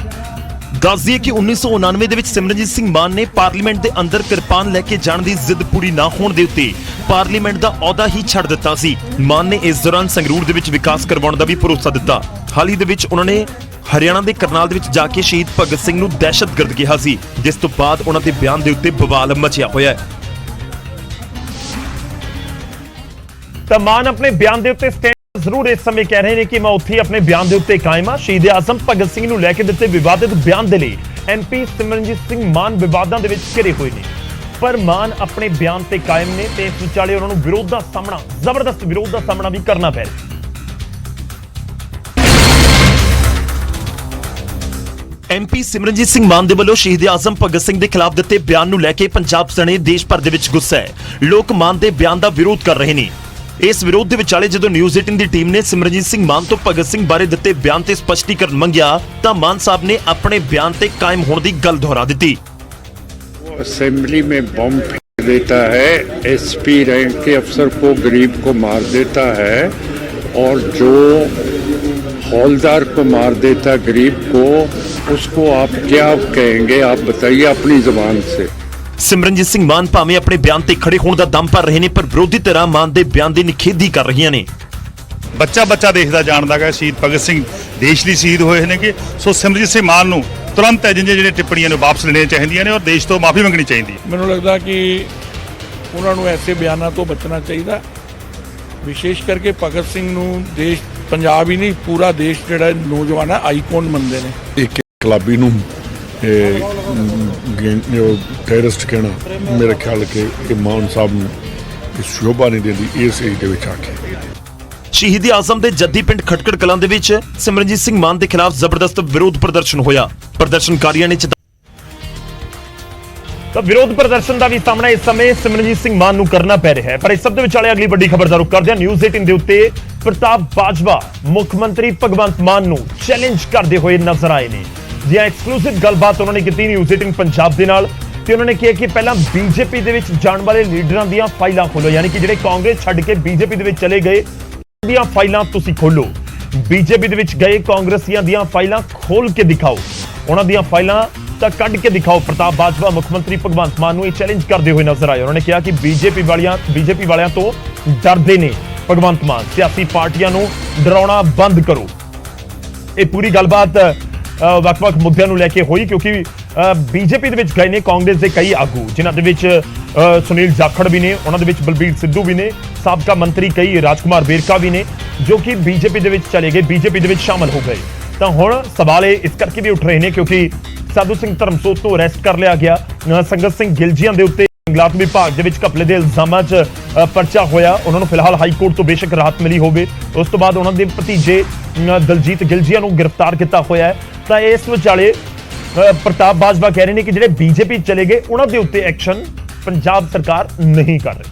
Speaker 1: ਦੱਸ ਦਈਏ ਕਿ 1999 ਦੇ ਵਿੱਚ ਸਿਮਰਨਜੀਤ ਸਿੰਘ ਮਾਨ ਨੇ ਪਾਰਲੀਮੈਂਟ ਦੇ ਅੰਦਰ ਕਿਰਪਾਨ ਲੈ ਕੇ ਜਾਣ ਦੀ ਜ਼ਿੱਦ ਪੂਰੀ ਨਾ ਹੋਣ ਦੇ ਉੱਤੇ ਪਾਰਲੀਮੈਂਟ ਦਾ ਅਹੁਦਾ ਹੀ ਛੱਡ ਦਿੱਤਾ ਸੀ। ਮਾਨ ਨੇ ਇਸ ਦੌਰਾਨ ਸੰਗਰੂਰ ਦੇ ਵਿੱਚ ਵਿਕਾਸ ਕਰਵਾਉਣ ਦਾ ਵੀ ਭਰੋਸਾ ਦਿੱਤਾ। ਹਾਲ ਹੀ ਦੇ ਵਿੱਚ ਉਹਨਾਂ ਨੇ ਹਰਿਆਣਾ ਦੇ ਕਰਨਾਲ ਦੇ ਵਿੱਚ ਜਾ ਕੇ ਸ਼ਹੀਦ ਭਗਤ ਸਿੰਘ ਨੂੰ ਦਹਿਸ਼ਤਗਰਦ ਕਿਹਾ ਸੀ, ਜਿਸ ਤੋਂ ਬਾਅਦ ਉਹਨਾਂ ਦੇ ਬਿਆਨ ਦੇ ਉੱਤੇ ਬਵਾਲ ਮਚਿਆ ਹੋਇਆ ਹੈ। ਤਾਂ ਮਾਨ ਆਪਣੇ ਬਿਆਨ ਦੇ ਉੱਤੇ ਜ਼ਰੂਰ ਇਸ ਸਮੇਂ ਕਹਿ ਰਹੇ ਨੇ ਕਿ ਮੈਂ ਉੱਥੇ ਆਪਣੇ ਬਿਆਨ ਦੇ ਉੱਤੇ ਕਾਇਮ ਹਾਂ। ਸ਼ਹੀਦ ਆਜ਼ਮ ਭਗਤ ਸਿੰਘ ਨੂੰ ਲੈ ਕੇ ਦਿੱਤੇ ਵਿਵਾਦਿਤ ਬਿਆਨ ਦੇ ਲਈ ਐਮਪੀ ਸਿਮਰਨਜੀਤ ਸਿੰਘ ਮਾਨ ਵਿਵਾਦਾਂ ਦੇ ਵਿੱਚ ਘਿਰੇ ਹੋਏ ਨੇ, ਪਰ ਮਾਨ ਆਪਣੇ ਬਿਆਨ ਤੇ ਕਾਇਮ ਨੇ ਤੇ ਇਸ ਵਿਚਾਲੇ ਉਹਨਾਂ ਨੂੰ ਵਿਰੋਧ ਦਾ ਸਾਹਮਣਾ, ਜ਼ਬਰਦਸਤ ਵਿਰੋਧ ਦਾ ਸਾਹਮਣਾ ਵੀ ਕਰਨਾ ਪੈ ਰਿਹਾ। ਐਮਪੀ ਸਿਮਰਨਜੀਤ ਸਿੰਘ ਮਾਨ ਦੇ ਵੱਲੋਂ ਸ਼ਹੀਦ ਆਜ਼ਮ ਭਗਤ ਸਿੰਘ ਦੇ ਖਿਲਾਫ ਦਿੱਤੇ ਬਿਆਨ ਨੂੰ ਲੈ ਕੇ ਪੰਜਾਬ ਸਣੇ ਦੇਸ਼ ਭਰ ਦੇ ਵਿੱਚ ਗੁੱਸਾ ਹੈ। ਲੋਕ ਮਾਨ ਦੇ ਬਿਆਨ ਦਾ ਵਿਰੋਧ ਕਰ ਰਹੇ ਨੇ। ਇਸ ਵਿਰੋਧ ਦੇ ਵਿਚਾਲੇ ਜਦੋਂ ਨਿਊਜ਼ 18 ਦੀ ਟੀਮ ਨੇ ਸਿਮਰਨਜੀਤ ਸਿੰਘ ਮਾਨ ਤੋਂ ਭਗਤ ਸਿੰਘ ਬਾਰੇ ਦਿੱਤੇ ਬਿਆਨ ਤੇ ਸਪਸ਼ਟੀਕਰਨ ਮੰਗਿਆ ਤਾਂ ਮਾਨ ਸਾਹਿਬ ਨੇ ਆਪਣੇ ਬਿਆਨ ਤੇ ਕਾਇਮ ਹੋਣ ਦੀ ਗੱਲ ਦੁਹਰਾ ਦਿੱਤੀ।
Speaker 7: असेंबली में बम फेंक देता है, SP रैंक के अफसर को, गरीब को मार देता है, और जो हौलदार को मार देता गरीब को, उसको आप क्या कहेंगे? आप बताइए अपनी जुबान से।
Speaker 1: ਸਿਮਰਨਜੀਤ ਸਿੰਘ ਮਾਨ ਭਾਵੇਂ ਆਪਣੇ ਬਿਆਨ ਤੇ ਖੜੇ ਹੋਣ ਦਾ ਦਮ ਭਰ ਰਹੇ ਨੇ, ਪਰ ਵਿਰੋਧੀ ਧਿਰਾਂ ਮਾਨ ਦੇ ਬਿਆਨ ਦੀ ਨਿਖੇਧੀ ਕਰ ਰਹੀਆਂ ਨੇ।
Speaker 9: ਬੱਚਾ ਦੇਖਦਾ ਜਾਣਦਾ ਹੈ ਸ਼ਹੀਦ ਭਗਤ ਸਿੰਘ ਦੇਸ਼ ਲਈ ਸ਼ਹੀਦ ਹੋਏ ਨੇ ਕਿ ਸੋ ਸਿਮਰਨਜੀਤ ਸਿੰਘ ਮਾਨ ਨੂੰ ਤੁਰੰਤ ਜਿਹੜੀਆਂ ਟਿੱਪਣੀਆਂ ਨੇ ਵਾਪਸ ਲੈਣੀਆਂ ਚਾਹੀਦੀਆਂ ਨੇ ਔਰ ਦੇਸ਼ ਤੋਂ ਮਾਫੀ ਮੰਗਣੀ ਚਾਹੀਦੀ ਹੈ।
Speaker 6: ਮੈਨੂੰ ਲੱਗਦਾ ਕਿ ਉਹਨਾਂ ਨੂੰ ਐਸੇ ਬਿਆਨਾਂ ਤੋਂ ਬਚਣਾ ਚਾਹੀਦਾ। ਵਿਸ਼ੇਸ਼ ਕਰਕੇ ਭਗਤ ਸਿੰਘ ਨੂੰ ਦੇਸ਼, ਪੰਜਾਬ ਹੀ ਨਹੀਂ ਪੂਰਾ ਦੇਸ਼ ਜਿਹੜਾ ਨੌਜਵਾਨ ਹੈ ਆਈਕਨ ਮੰਨਦੇ ਨੇ।
Speaker 5: ਇੱਕ ਕਲਾਬੀ ਨੂੰ ਟੈਰਰਿਸਟ ਕਹਿਣਾ ਮੇਰੇ ਖਿਆਲ ਕਿ ਇਹ ਮਾਨ ਸਾਹਿਬ ਨੂੰ ਸ਼ੋਭਾ ਨਹੀਂ ਦਿੰਦੀ ਇਸ ਏਜ ਦੇ ਵਿੱਚ ਆ ਕੇ।
Speaker 1: ਸ਼ਹੀਦ ਆਜ਼ਮ ਦੇ ਜੱਦੀ ਪਿੰਡ ਖਟਕੜ ਕਲਾਂ ਦੇ ਵਿੱਚ ਸਿਮਰਨਜੀਤ ਸਿੰਘ ਮਾਨ ਦੇ ਖਿਲਾਫ ਜ਼ਬਰਦਸਤ ਵਿਰੋਧ ਪ੍ਰਦਰਸ਼ਨ ਹੋਇਆ। ਪ੍ਰਦਰਸ਼ਨਕਾਰੀਆਂ ਨੇ ਤਾਂ ਵਿਰੋਧ ਪ੍ਰਦਰਸ਼ਨ ਦਾ ਵੀ ਸਾਹਮਣਾ ਇਸ ਸਮੇਂ ਸਿਮਰਨਜੀਤ ਸਿੰਘ ਮਾਨ ਨੂੰ ਕਰਨਾ ਪੈ ਰਿਹਾ ਹੈ। ਪਰ ਇਸ ਸਭ ਦੇ ਵਿਚਾਲੇ ਅਗਲੀ ਵੱਡੀ ਖਬਰ ਦਾ ਰੁਖ ਕਰਦੇ ਹਾਂ। ਨਿਊਜ਼ 18 ਦੇ ਉੱਤੇ ਪ੍ਰਤਾਪ ਬਾਜਵਾ ਮੁੱਖ ਮੰਤਰੀ ਭਗਵੰਤ ਮਾਨ ਨੂੰ ਚੈਲੰਜ ਕਰਦੇ ਹੋਏ ਨਜ਼ਰ ਆਏ ਨੇ। ਜੀ ਐਕਸਕਲੂਸਿਵ ਗੱਲਬਾਤ ਉਹਨਾਂ ਨੇ ਕੀਤੀ ਨਿਊਜ਼ 18 ਪੰਜਾਬ ਦੇ ਨਾਲ ਤੇ ਉਹਨਾਂ ਨੇ ਕਿਹਾ ਕਿ ਪਹਿਲਾਂ ਬੀਜੇਪੀ ਦੇ ਵਿੱਚ ਜਾਣ ਵਾਲੇ ਲੀਡਰਾਂ ਦੀਆਂ ਫਾਈਲਾਂ ਖੋਲੋ, ਯਾਨੀ ਕਿ ਜਿਹੜੇ ਕਾਂਗਰਸ ਛੱਡ ਕੇ ਬੀਜੇਪੀ ਦੇ ਵਿੱਚ ਚਲੇ ਗਏ ਦੀਆਂ ਫਾਈਲਾਂ ਤੁਸੀਂ ਖੋਲੋ। ਬੀਜੇਪੀ ਦੇ ਵਿੱਚ ਗਏ ਕਾਂਗਰਸੀਆਂ ਦੀਆਂ ਫਾਈਲਾਂ ਖੋਲ ਕੇ ਦਿਖਾਓ, ਉਹਨਾਂ ਦੀਆਂ ਫਾਈਲਾਂ ਤਾਂ ਕੱਢ ਕੇ ਦਿਖਾਓ। ਪ੍ਰਤਾਪ ਬਾਜਵਾ ਮੁੱਖ ਮੰਤਰੀ ਭਗਵੰਤ ਮਾਨ ਨੂੰ ਇਹ ਚੈਲੰਜ ਕਰਦੇ ਹੋਏ ਨਜ਼ਰ ਆਏ। ਉਹਨਾਂ ਨੇ ਕਿਹਾ ਕਿ ਬੀਜੇਪੀ ਵਾਲਿਆਂ ਤੋਂ ਡਰਦੇ ਨੇ ਭਗਵੰਤ ਮਾਨ, ਸਿਆਸੀ ਪਾਰਟੀਆਂ ਨੂੰ ਡਰਾਉਣਾ ਬੰਦ ਕਰੋ। ਇਹ ਪੂਰੀ ਗੱਲਬਾਤ ਵੱਖ-ਵੱਖ ਮੁੱਦਿਆਂ ਨੂੰ ਲੈ ਕੇ ਹੋਈ, ਕਿਉਂਕਿ ਬੀਜੇਪੀ ਦੇ ਵਿੱਚ ਗਏ ਨੇ ਕਾਂਗਰਸ ਦੇ ਕਈ ਆਗੂ, ਜਿਨ੍ਹਾਂ ਦੇ ਵਿੱਚ ਸੁਨੀਲ ਜਾਖੜ ਵੀ ਨੇ, ਉਹਨਾਂ ਦੇ ਵਿੱਚ ਬਲਬੀਰ ਸਿੱਧੂ ਵੀ ਨੇ, ਸਾਬਕਾ ਮੰਤਰੀ ਕਈ ਰਾਜਕੁਮਾਰ ਵੇਰਕਾ ਵੀ ਨੇ, ਜੋ ਕਿ ਬੀਜੇਪੀ ਦੇ ਵਿੱਚ ਚਲੇ ਗਏ, ਬੀਜੇਪੀ ਦੇ ਵਿੱਚ ਸ਼ਾਮਲ ਹੋ ਗਏ। ਤਾਂ ਹੁਣ ਸਵਾਲ ਇਹ ਇਸ ਕਰਕੇ ਵੀ ਉੱਠ ਰਹੇ ਨੇ ਕਿਉਂਕਿ ਸਾਧੂ ਸਿੰਘ ਧਰਮਸੋਤ ਨੂੰ ਅਰੈਸਟ ਕਰ ਲਿਆ ਗਿਆ, ਸੰਗਤ ਸਿੰਘ ਗਿਲਜੀਆਂ ਦੇ ਉੱਤੇ ਜੰਗਲਾਤ ਵਿਭਾਗ ਦੇ ਵਿੱਚ ਘਪਲੇ ਦੇ ਇਲਜ਼ਾਮਾਂ 'ਚ ਪਰਚਾ ਹੋਇਆ। ਉਹਨਾਂ ਨੂੰ ਫਿਲਹਾਲ ਹਾਈ ਕੋਰਟ ਤੋਂ ਬੇਸ਼ੱਕ ਰਾਹਤ ਮਿਲੀ ਹੋਵੇ, ਉਸ ਤੋਂ ਬਾਅਦ ਉਹਨਾਂ ਦੇ ਭਤੀਜੇ ਦਲਜੀਤ ਗਿਲਜੀਆਂ ਨੂੰ ਗ੍ਰਿਫਤਾਰ ਕੀਤਾ ਹੋਇਆ ਹੈ। ਤਾਂ ਇਸ ਵਿਚਾਲੇ ਪ੍ਰਤਾਪ ਬਾਜਵਾ ਕਹਿ ਰਹੇ ਨੇ ਕਿ ਜਿਹੜੇ ਬੀਜੇਪੀ ਚਲੇ ਗਏ ਉਹਨਾਂ ਦੇ ਉੱਤੇ ਐਕਸ਼ਨ ਪੰਜਾਬ ਸਰਕਾਰ ਨਹੀਂ ਕਰ ਰਹੀ।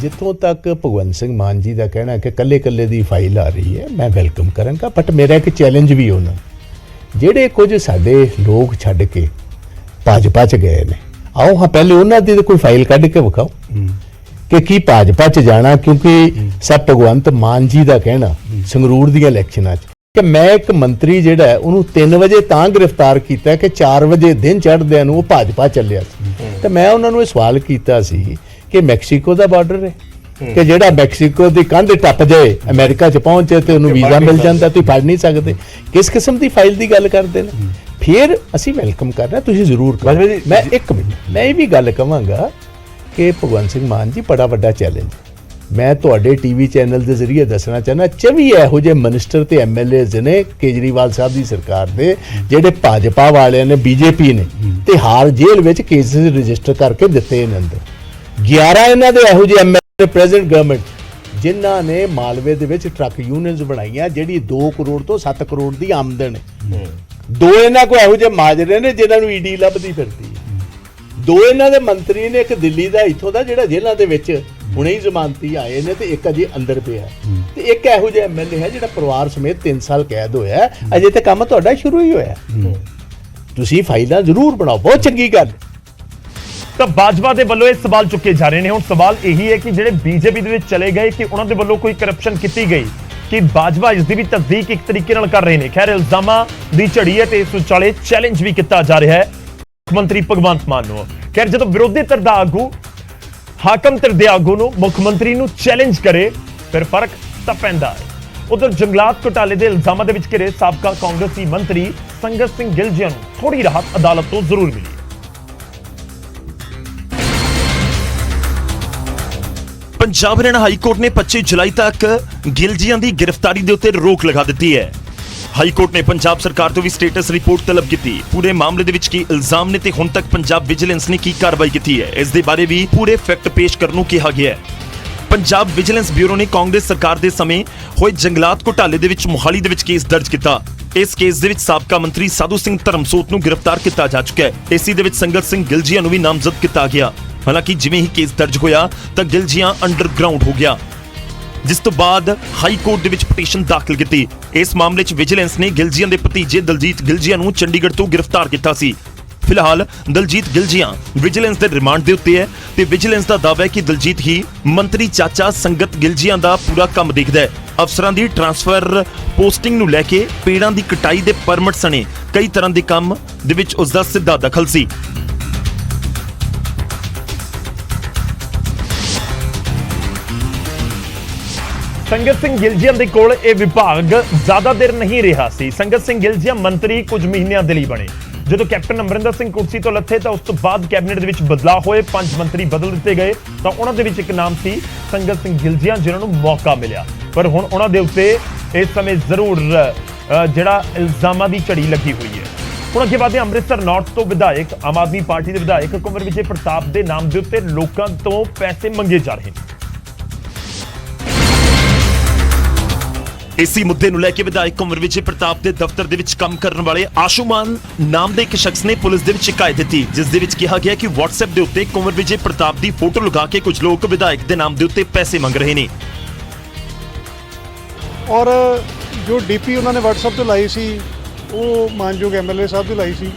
Speaker 10: ਜਿੱਥੋਂ ਤੱਕ ਭਗਵੰਤ ਸਿੰਘ ਮਾਨ ਜੀ ਦਾ ਕਹਿਣਾ ਕਿ ਕੱਲੇ ਦੀ ਫਾਈਲ ਆ ਰਹੀ ਹੈ, ਮੈਂ ਵੈਲਕਮ ਕਰਾਂਗਾ, ਬਟ ਮੇਰਾ ਇੱਕ ਚੈਲੰਜ ਵੀ ਉਹਨਾਂ ਜਿਹੜੇ ਕੁਝ ਸਾਡੇ ਲੋਕ ਛੱਡ ਕੇ ਭਾਜਪਾ 'ਚ ਗਏ ਨੇ, ਆਓ ਹਾਂ ਪਹਿਲੇ ਉਹਨਾਂ ਦੀ ਕੋਈ ਫਾਈਲ ਕੱਢ ਕੇ ਵਿਖਾਓ ਕਿ ਕੀ ਭਾਜਪਾ 'ਚ ਜਾਣਾ, ਕਿਉਂਕਿ ਸਭ ਭਗਵੰਤ ਮਾਨ ਜੀ ਦਾ ਕਹਿਣਾ ਸੰਗਰੂਰ ਦੀਆਂ ਇਲੈਕਸ਼ਨਾਂ 'ਚ ਕਿ ਮੈਂ ਇੱਕ ਮੰਤਰੀ ਜਿਹੜਾ ਹੈ ਉਹਨੂੰ 3 ਵਜੇ ਤਾਂ ਗ੍ਰਿਫਤਾਰ ਕੀਤਾ ਕਿ 4 ਵਜੇ ਦਿਨ ਚੜ੍ਹਦਿਆਂ ਨੂੰ ਉਹ ਭਾਜਪਾ ਚੱਲਿਆ ਸੀ। ਤੇ ਮੈਂ ਉਹਨਾਂ ਨੂੰ ਇਹ ਸਵਾਲ ਕੀਤਾ ਸੀ ਕਿ ਮੈਕਸੀਕੋ ਦਾ ਬਾਰਡਰ ਹੈ ਕਿ ਜਿਹੜਾ ਮੈਕਸੀਕੋ ਦੀ ਕੰਧ ਟੱਪ ਜਾਏ ਅਮਰੀਕਾ 'ਚ ਪਹੁੰਚੇ ਤੇ ਉਹਨੂੰ ਵੀਜ਼ਾ ਮਿਲ ਜਾਂਦਾ, ਤੁਸੀਂ ਫੜ ਨਹੀਂ ਸਕਦੇ। ਕਿਸ ਕਿਸਮ ਦੀ ਫਾਈਲ ਦੀ ਗੱਲ ਕਰਦੇ ਨੇ? ਫਿਰ ਅਸੀਂ ਵੈਲਕਮ ਕਰਨਾ, ਤੁਸੀਂ ਜ਼ਰੂਰ ਕਰੋ। ਮੈਂ ਇੱਕ ਮਿੰਟ ਮੈਂ ਇਹ ਵੀ ਗੱਲ ਕਹਾਂਗਾ ਕਿ ਭਗਵੰਤ ਸਿੰਘ ਮਾਨ ਜੀ ਬੜਾ ਵੱਡਾ ਚੈਲੰਜ, ਮੈਂ ਤੁਹਾਡੇ ਟੀਵੀ ਚੈਨਲ ਦੇ ਜ਼ਰੀਏ ਦੱਸਣਾ ਚਾਹੁੰਦਾ, 24 ਇਹੋ ਜਿਹੇ ਮਿਨਿਸਟਰ ਤੇ ਐਮਐਲਏਜ਼ ਨੇ ਕੇਜਰੀਵਾਲ ਸਾਹਿਬ ਦੀ ਸਰਕਾਰ ਦੇ ਜਿਹੜੇ ਭਾਜਪਾ ਵਾਲਿਆਂ ਨੇ, ਬੀਜੇਪੀ ਨੇ, ਤੇ ਹਾਲ ਜੇਲ੍ਹ ਵਿੱਚ ਕੇਸਿਸ ਰਜਿਸਟਰ ਕਰਕੇ ਦਿੱਤੇ ਇਹਨਾਂ ਅੰਦਰ। 11 ਇਹਨਾਂ ਦੇ ਇਹੋ ਜਿਹੇ ਐਮਐਲਏ ਪ੍ਰੈਜ਼ੈਂਟ ਗਵਰਨਮੈਂਟ ਜਿਨ੍ਹਾਂ ਨੇ ਮਾਲਵੇ ਦੇ ਵਿੱਚ ਟਰੱਕ ਯੂਨੀਅਨਸ ਬਣਾਈਆਂ ਜਿਹੜੀ 2 ਕਰੋੜ ਤੋਂ 7 ਕਰੋੜ ਦੀ ਆਮਦਨ ਹੈ। 2 ਇਹਨਾਂ ਕੋਲ ਇਹੋ ਜਿਹੇ ਮਾਜਰੇ ਨੇ ਜਿਨ੍ਹਾਂ ਨੂੰ ਈਡੀ ਲੱਭਦੀ ਫਿਰਦੀ ਹੈ। 2 ਇਹਨਾਂ ਦੇ ਮੰਤਰੀ ਨੇ, ਇੱਕ ਦਿੱਲੀ ਦਾ ਇੱਥੋਂ ਦਾ ਜਿਹੜਾ ਜੇਲ੍ਹਾਂ ਦੇ ਵਿੱਚ ਹੁਣੇ ਹੀ ਜ਼ਮਾਨਤੀ ਆਏ ਨੇ ਤੇ ਇੱਕ ਅਜੇ ਅੰਦਰ ਪਿਆ, ਤੇ ਇੱਕ ਇਹੋ ਜਿਹਾ ਐਮਐਲਏ ਹੈ ਜਿਹੜਾ ਪਰਿਵਾਰ ਸਮੇਤ 3 ਸਾਲ ਕੈਦ ਹੋਇਆ। ਅਜੇ ਤੇ ਕੰਮ ਤੁਹਾਡਾ ਸ਼ੁਰੂ ਹੀ ਹੋਇਆ। ਤੁਸੀਂ ਫਾਈਲਾਂ ਜ਼ਰੂਰ ਬਣਾਓ, ਬਹੁਤ ਚੰਗੀ ਗੱਲ।
Speaker 1: ਤਾਂ ਬਾਜਵਾ ਦੇ ਵੱਲੋਂ ਇਹ ਸਵਾਲ ਚੁੱਕੇ ਜਾ ਰਹੇ ਨੇ। ਹੁਣ ਸਵਾਲ ਇਹੀ ਹੈ ਕਿ ਜਿਹੜੇ ਬੀਜੇਪੀ ਦੇ ਵਿੱਚ ਚਲੇ ਗਏ ਕਿ ਉਹਨਾਂ ਦੇ ਵੱਲੋਂ ਕੋਈ ਕਰਪਸ਼ਨ ਕੀਤੀ ਗਈ, ਕਿ ਬਾਜਵਾ ਇਸ ਦੀ ਵੀ ਤਸਦੀਕ ਇੱਕ ਤਰੀਕੇ ਨਾਲ ਕਰ ਰਹੇ ਨੇ। ਖੈਰ ਇਲਜ਼ਾਮਾਂ ਦੀ ਝੜੀ ਹੈ ਤੇ ਇਸ ਵਿਚਾਲੇ ਚੈਲੰਜ ਵੀ ਕੀਤਾ ਜਾ ਰਿਹਾ ਹੈ ਮੁੱਖ ਮੰਤਰੀ ਭਗਵੰਤ ਮਾਨ ਨੂੰ। ਖੈਰ ਜਦੋਂ ਵਿਰੋਧੀ ਧਿਰ ਦਾ ਆਗੂ ਹਾਕਮ ਧਿਰ ਦੇ ਆਗੂ ਨੂੰ ਮੁੱਖ ਮੰਤਰੀ ਨੂੰ ਚੈਲੰਜ ਕਰੇ ਫਿਰ ਫਰਕ ਤਾਂ ਪੈਂਦਾ ਹੈ। ਉਧਰ ਜੰਗਲਾਤ ਘੁਟਾਲੇ ਦੇ ਇਲਜ਼ਾਮਾਂ ਦੇ ਵਿੱਚ ਘਿਰੇ ਸਾਬਕਾ ਕਾਂਗਰਸੀ ਮੰਤਰੀ ਸੰਗਤ ਸਿੰਘ ਗਿਲਜੀਆਂ ਨੂੰ ਥੋੜੀ ਰਾਹਤ ਅਦਾਲਤ ਤੋਂ ਜ਼ਰੂਰ ਮਿਲੀ। ਪੰਜਾਬ ਹਰਿਆਣਾ ਹਾਈ ਕੋਰਟ ਨੇ 25 ਜੁਲਾਈ ਤੱਕ ਗਿਲਜੀਆਂ ਦੀ ਗ੍ਰਿਫਤਾਰੀ ਦੇ ਉੱਤੇ ਰੋਕ ਲਗਾ ਦਿੱਤੀ ਹੈ। ਹਾਈ ਕੋਰਟ ਨੇ ਪੰਜਾਬ ਸਰਕਾਰ ਤੋਂ ਵੀ ਸਟੇਟਸ ਰਿਪੋਰਟ ਤਲਬ ਕੀਤੀ। ਪੂਰੇ ਮਾਮਲੇ ਦੇ ਵਿੱਚ ਕੀ ਇਲਜ਼ਾਮ ਨੇ ਤੇ ਹੁਣ ਤੱਕ ਪੰਜਾਬ ਵਿਜੀਲੈਂਸ ਨੇ ਕੀ ਕਾਰਵਾਈ ਕੀਤੀ ਹੈ, ਇਸ ਦੇ ਬਾਰੇ ਵੀ ਪੂਰੇ ਫੈਕਟ ਪੇਸ਼ ਕਰਨ ਨੂੰ ਕਿਹਾ ਗਿਆ ਹੈ। ਪੰਜਾਬ ਵਿਜੀਲੈਂਸ ਬਿਊਰੋ ਨੇ ਕਾਂਗਰਸ ਸਰਕਾਰ ਦੇ ਸਮੇਂ ਹੋਏ ਜੰਗਲਾਤ ਘੁਟਾਲੇ ਦੇ ਵਿੱਚ ਮੋਹਾਲੀ ਦੇ ਵਿੱਚ ਕੇਸ ਦਰਜ ਕੀਤਾ। ਇਸ ਕੇਸ ਦੇ ਵਿੱਚ ਸਾਬਕਾ ਮੰਤਰੀ ਸਾਧੂ ਸਿੰਘ ਧਰਮਸੋਤ ਨੂੰ ਗ੍ਰਿਫਤਾਰ ਕੀਤਾ ਜਾ ਚੁੱਕਾ ਹੈ। ਇਸੀ ਦੇ ਵਿੱਚ ਸੰਗਤ ਸਿੰਘ ਗਿਲਜੀਆਂ ਨੂੰ ਵੀ ਨਾਮਜ਼ਦ ਕੀਤਾ ਗਿਆ। ਹਾਲਾਂਕਿ ਜਿਵੇਂ ਹੀ ਕੇਸ ਦਰਜ ਹੋਇਆ ਤਾਂ ਗਿਲਜੀਆਂ ਅੰਡਰਗਰਾਉਂਡ ਹੋ ਗਿਆ, ਜਿਸ ਤੋਂ ਬਾਅਦ ਹਾਈ ਕੋਰਟ ਦੇ ਵਿੱਚ ਪਟੀਸ਼ਨ ਦਾਖਲ ਕੀਤੀ। ਇਸ ਮਾਮਲੇ 'ਚ ਵਿਜੀਲੈਂਸ ਨੇ ਗਿਲਜੀਆਂ ਦੇ ਭਤੀਜੇ ਦਲਜੀਤ ਗਿਲਜੀਆਂ ਨੂੰ ਚੰਡੀਗੜ੍ਹ ਤੋਂ ਗ੍ਰਿਫਤਾਰ ਕੀਤਾ ਸੀ। ਫਿਲਹਾਲ ਦਲਜੀਤ ਗਿਲਜੀਆਂ ਵਿਜੀਲੈਂਸ ਦੇ ਰਿਮਾਂਡ ਦੇ ਉੱਤੇ ਹੈ ਤੇ ਵਿਜੀਲੈਂਸ ਦਾ ਦਾਅਵਾ ਹੈ ਕਿ ਦਲਜੀਤ ਹੀ ਮੰਤਰੀ ਚਾਚਾ ਸੰਗਤ ਗਿਲਜੀਆਂ ਦਾ ਪੂਰਾ ਕੰਮ ਦੇਖਦਾ ਹੈ। ਅਫਸਰਾਂ ਦੀ ਟ੍ਰਾਂਸਫਰ ਪੋਸਟਿੰਗ ਨੂੰ ਲੈ ਕੇ ਪੇੜਾਂ ਦੀ ਕਟਾਈ ਦੇ ਪਰਮਿਟ ਸਣੇ ਕਈ ਤਰ੍ਹਾਂ ਦੇ ਕੰਮ ਦੇ ਵਿੱਚ ਉਸ ਦਾ ਸਿੱਧਾ ਦਖਲ ਸੀ। ਸੰਗਤ ਸਿੰਘ ਗਿਲਜੀਆਂ ਦੇ ਕੋਲ ਇਹ ਵਿਭਾਗ ਜ਼ਿਆਦਾ ਦੇਰ ਨਹੀਂ ਰਿਹਾ ਸੀ। ਸੰਗਤ ਸਿੰਘ ਗਿਲਜੀਆਂ ਮੰਤਰੀ ਕੁਝ ਮਹੀਨਿਆਂ ਦੇ ਲਈ ਬਣੇ। ਜਦੋਂ ਕੈਪਟਨ ਅਮਰਿੰਦਰ ਸਿੰਘ ਕੁਰਸੀ ਤੋਂ ਲੱਥੇ ਤਾਂ ਉਸ ਤੋਂ ਬਾਅਦ ਕੈਬਨਿਟ ਦੇ ਵਿੱਚ ਬਦਲਾਅ ਹੋਏ, 5 ਮੰਤਰੀ ਬਦਲ ਦਿੱਤੇ ਗਏ ਤਾਂ ਉਹਨਾਂ ਦੇ ਵਿੱਚ ਇੱਕ ਨਾਮ ਸੀ ਸੰਗਤ ਸਿੰਘ ਗਿਲਜੀਆਂ, ਜਿਨ੍ਹਾਂ ਨੂੰ ਮੌਕਾ ਮਿਲਿਆ। ਪਰ ਹੁਣ ਉਹਨਾਂ ਦੇ ਉੱਤੇ ਇਸ ਸਮੇਂ ਜ਼ਰੂਰ ਜਿਹੜਾ ਇਲਜ਼ਾਮਾਂ ਦੀ ਝੜੀ ਲੱਗੀ ਹੋਈ ਹੈ। ਹੁਣ ਅੱਗੇ ਵਧਦੇ ਅੰਮ੍ਰਿਤਸਰ ਨਾਰਥ ਤੋਂ ਵਿਧਾਇਕ ਆਮ ਆਦਮੀ ਪਾਰਟੀ ਦੇ ਵਿਧਾਇਕ ਕੁੰਵਰ ਵਿਜੇ ਪ੍ਰਤਾਪ ਦੇ ਨਾਮ ਦੇ ਉੱਤੇ ਲੋਕਾਂ ਤੋਂ ਪੈਸੇ ਮੰਗੇ ਜਾ ਰਹੇ ਨੇ। ਇਸੇ ਮੁੱਦੇ ਨੂੰ ਲੈ ਕੇ ਵਿਧਾਇਕ ਕੁੰਵਰ ਵਿਜੇ ਪ੍ਰਤਾਪ ਦੇ ਦਫ਼ਤਰ ਦੇ ਵਿੱਚ ਕੰਮ ਕਰਨ ਵਾਲੇ ਆਸ਼ੂਮਾਨ ਨਾਮ ਦੇ ਇੱਕ ਸ਼ਖਸ ਨੇ ਪੁਲਿਸ ਦੇ ਵਿੱਚ ਸ਼ਿਕਾਇਤ ਦਿੱਤੀ, ਜਿਸ ਦੇ ਵਿੱਚ ਕਿਹਾ ਗਿਆ ਕਿ WhatsApp ਦੇ ਉੱਤੇ ਕੁੰਵਰ ਵਿਜੇ ਪ੍ਰਤਾਪ ਦੀ ਫੋਟੋ ਲਗਾ ਕੇ ਕੁਝ ਲੋਕ ਵਿਧਾਇਕ ਦੇ ਨਾਮ ਦੇ ਉੱਤੇ ਪੈਸੇ ਮੰਗ ਰਹੇ ਨੇ।
Speaker 11: ਔਰ ਜੋ ਡੀਪੀ ਉਹਨਾਂ ਨੇ WhatsApp ਤੇ ਲਾਈ ਸੀ ਉਹ ਮਾਨਯੋਗ MLA ਸਾਹਿਬ ਦੀ ਲਾਈ ਸੀ,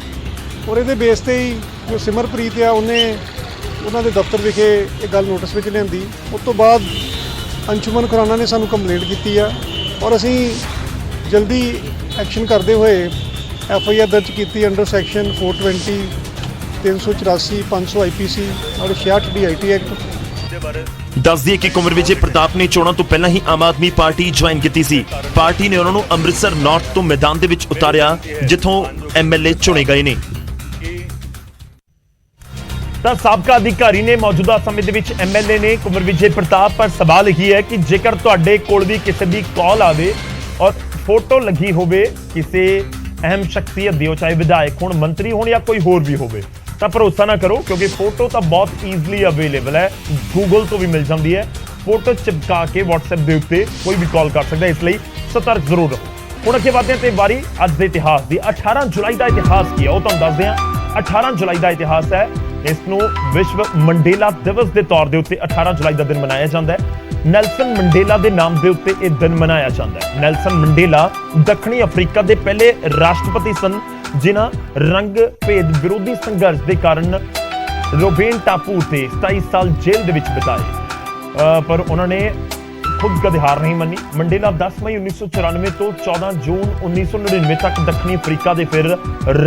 Speaker 11: ਔਰ ਇਹਦੇ ਬੇਸ ਤੇ ਹੀ ਜੋ ਸਿਮਰਪ੍ਰੀਤ ਆ ਉਹਨੇ ਉਹਨਾਂ ਦੇ ਦਫ਼ਤਰ ਵਿਖੇ ਇਹ ਗੱਲ ਨੋਟਿਸ ਵਿੱਚ ਲਿਆਂਦੀ। ਉਸ ਤੋਂ ਬਾਅਦ ਅੰਸ਼ੁਮਨ ਖੁਰਾਨਾ ਨੇ ਸਾਨੂੰ ਕੰਪਲੇਂਟ ਕੀਤੀ ਆ ਔਰ ਅਸੀਂ ਜਲਦੀ ਐਕਸ਼ਨ ਕਰਦੇ ਹੋਏ FIR ਦਰਜ ਕੀਤੀ ਅੰਡਰ ਸੈਕਸ਼ਨ 420, 384, 500 IPC ਔਰ 66 DIT ਐਕਟ।
Speaker 1: ਦੱਸ ਦਈਏ ਕਿ ਕੁੰਵਰ ਵਿਜੇ ਪ੍ਰਤਾਪ ਨੇ ਚੋਣਾਂ ਤੋਂ ਪਹਿਲਾਂ ਹੀ ਆਮ ਆਦਮੀ ਪਾਰਟੀ ਜੁਆਇਨ ਕੀਤੀ ਸੀ। ਪਾਰਟੀ ਨੇ ਉਹਨਾਂ ਨੂੰ ਅੰਮ੍ਰਿਤਸਰ ਨਾਰਥ ਤੋਂ ਮੈਦਾਨ ਦੇ ਵਿੱਚ ਉਤਾਰਿਆ, ਜਿੱਥੋਂ ਐਮਐਲਏ ਚੁਣੇ ਗਏ ਨੇ। ਤਾਂ ਸਾਬਕਾ ਅਧਿਕਾਰੀ ਨੇ ਮੌਜੂਦਾ ਸਮੇਂ ਦੇ ਵਿੱਚ ਐਮਐਲਏ ਨੇ ਕੁੰਵਰ ਵਿਜੇ ਪ੍ਰਤਾਪ, ਪਰ ਸਵਾਲ ਇਹ ਹੈ ਕਿ ਜੇਕਰ ਤੁਹਾਡੇ ਕੋਲ ਵੀ ਕਿਸੇ ਦੀ ਕਾਲ ਆਵੇ ਔਰ ਫੋਟੋ ਲੱਗੀ ਹੋਵੇ ਕਿਸੇ ਅਹਿਮ ਸ਼ਖਸੀਅਤ ਦੀ, ਚਾਹੇ ਵਿਧਾਇਕ ਹੋਣ, ਮੰਤਰੀ ਹੋਣ ਜਾਂ ਕੋਈ ਹੋਰ ਵੀ ਹੋਵੇ, ਤਾਂ ਭਰੋਸਾ ਨਾ ਕਰੋ, ਕਿਉਂਕਿ ਫੋਟੋ ਤਾਂ ਬਹੁਤ ਈਜ਼ੀਲੀ ਅਵੇਲੇਬਲ ਹੈ, ਗੂਗਲ ਤੋਂ ਵੀ ਮਿਲ ਜਾਂਦੀ ਹੈ। ਫੋਟੋ ਚਿਪਕਾ ਕੇ WhatsApp ਦੇ ਉੱਤੇ ਕੋਈ ਵੀ ਕਾਲ ਕਰ ਸਕਦਾ, ਇਸ ਲਈ ਸਤਰਕ ਜ਼ਰੂਰ ਰਹੋ। ਹੁਣ ਅੱਗੇ ਵਧਦੇ ਹਾਂ ਤੇ ਵਾਰੀ ਅੱਜ ਦੇ ਇਤਿਹਾਸ ਦੀ। 18 ਜੁਲਾਈ ਦਾ ਇਤਿਹਾਸ ਕੀ ਹੈ ਉਹ ਤੁਹਾਨੂੰ ਦੱਸਦੇ ਹਾਂ। 18 ਜੁਲਾਈ ਦਾ ਇਤਿਹਾਸ ਹੈ, ਇਸ ਨੂੰ ਵਿਸ਼ਵ ਮੰਡੇਲਾ ਦਿਵਸ ਦੇ ਤੌਰ ਦੇ ਉੱਤੇ 18 ਜੁਲਾਈ ਦਾ ਦਿਨ ਮਨਾਇਆ ਜਾਂਦਾ ਹੈ। ਨੈਲਸਨ ਮੰਡੇਲਾ ਦੇ ਨਾਮ ਦੇ ਉੱਤੇ ਇਹ ਦਿਨ ਮਨਾਇਆ ਜਾਂਦਾ ਹੈ। ਨੈਲਸਨ ਮੰਡੇਲਾ ਦੱਖਣੀ ਅਫਰੀਕਾ ਦੇ ਪਹਿਲੇ ਰਾਸ਼ਟਰਪਤੀ ਸਨ, ਜਿਨ੍ਹਾਂ ਰੰਗ ਭੇਦ ਵਿਰੋਧੀ ਸੰਘਰਸ਼ ਦੇ ਕਾਰਨ ਰੋਬੇਨ ਟਾਪੂ ਤੇ 27 ਸਾਲ ਜੇਲ੍ਹ ਦੇ ਵਿੱਚ ਬਿਤਾਏ, ਪਰ ਉਹਨਾਂ ਨੇ ਖੁਦ ਕਦੇ ਹਾਰ ਨਹੀਂ ਮੰਨੀ। ਮੰਡੇਲਾ 10 ਮਈ 1994 ਤੋਂ 14 ਜੂਨ 1999 ਤੱਕ ਦੱਖਣੀ ਅਫਰੀਕਾ ਦੇ ਫਿਰ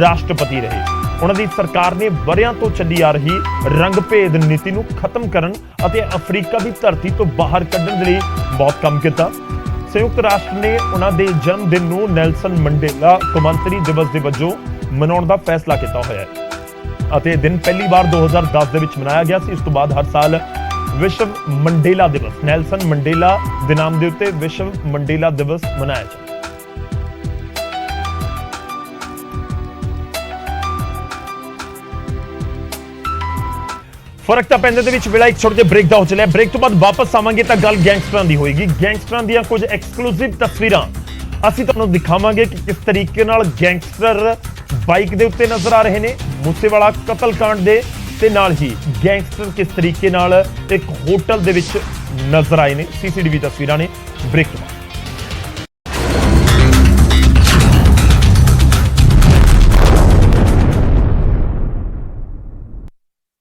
Speaker 1: ਰਾਸ਼ਟਰਪਤੀ ਰਹੇ। ਉਹਨਾਂ ਦੀ ਸਰਕਾਰ ਨੇ ਵਰ੍ਹਿਆਂ ਤੋਂ ਚੱਲੀ ਆ ਰਹੀ ਰੰਗ ਭੇਦ ਨੀਤੀ ਨੂੰ ਖਤਮ ਕਰਨ ਅਤੇ ਅਫਰੀਕਾ ਦੀ ਧਰਤੀ ਤੋਂ ਬਾਹਰ ਕੱਢਣ ਦੇ ਲਈ ਬਹੁਤ ਕੰਮ ਕੀਤਾ। ਸੰਯੁਕਤ ਰਾਸ਼ਟਰ ਨੇ ਉਹਨਾਂ ਦੇ ਜਨਮ ਦਿਨ ਨੂੰ ਨੈਲਸਨ ਮੰਡੇਲਾ ਕੌਮਾਂਤਰੀ ਦਿਵਸ ਦੇ ਵਜੋਂ ਮਨਾਉਣ ਦਾ ਫੈਸਲਾ ਕੀਤਾ ਹੋਇਆ ਹੈ ਅਤੇ ਇਹ ਦਿਨ ਪਹਿਲੀ ਵਾਰ 2010 ਦੇ ਵਿੱਚ ਮਨਾਇਆ ਗਿਆ ਸੀ। ਇਸ ਤੋਂ ਬਾਅਦ ਹਰ ਸਾਲ ਵਿਸ਼ਵ ਮੰਡੇਲਾ ਦਿਵਸ, ਨੈਲਸਨ ਮੰਡੇਲਾ ਦੇ ਨਾਮ ਦੇ ਉੱਤੇ ਵਿਸ਼ਵ ਮੰਡੇਲਾ ਦਿਵਸ ਮਨਾਇਆ ਜਾਂਦਾ ਹੈ। ਫਰਕ ਤਾਂ ਪੈਂਦੇ ਦੇ ਵਿੱਚ ਵੇਲਾ ਇੱਕ ਛੋਟੇ ਜਿਹੇ ਬ੍ਰੇਕ ਦਾ ਹੋ ਚੱਲਿਆ। ਬ੍ਰੇਕ ਤੋਂ ਬਾਅਦ ਵਾਪਸ ਆਵਾਂਗੇ ਤਾਂ ਗੱਲ ਗੈਂਗਸਟਰਾਂ ਦੀ ਹੋਏਗੀ। ਗੈਂਗਸਟਰਾਂ ਦੀਆਂ ਕੁਝ ਐਕਸਕਲੂਸਿਵ ਤਸਵੀਰਾਂ ਅਸੀਂ ਤੁਹਾਨੂੰ ਦਿਖਾਵਾਂਗੇ ਕਿ ਕਿਸ ਤਰੀਕੇ ਨਾਲ ਗੈਂਗਸਟਰ ਬਾਈਕ ਦੇ ਉੱਤੇ ਨਜ਼ਰ ਆ ਰਹੇ ਨੇ ਮੂਸੇਵਾਲਾ ਕਤਲकांड ਦੇ, ਤੇ ਨਾਲ ਹੀ ਗੈਂਗਸਟਰ ਕਿਸ ਤਰੀਕੇ ਨਾਲ ਇੱਕ ਹੋਟਲ ਦੇ ਵਿੱਚ ਨਜ਼ਰ ਆਏ ਨੇ। ਸੀਸੀਟੀਵੀ ਤਸਵੀਰਾਂ ਨੇ। ਬ੍ਰੇਕ ਤੋਂ ਬਾਅਦ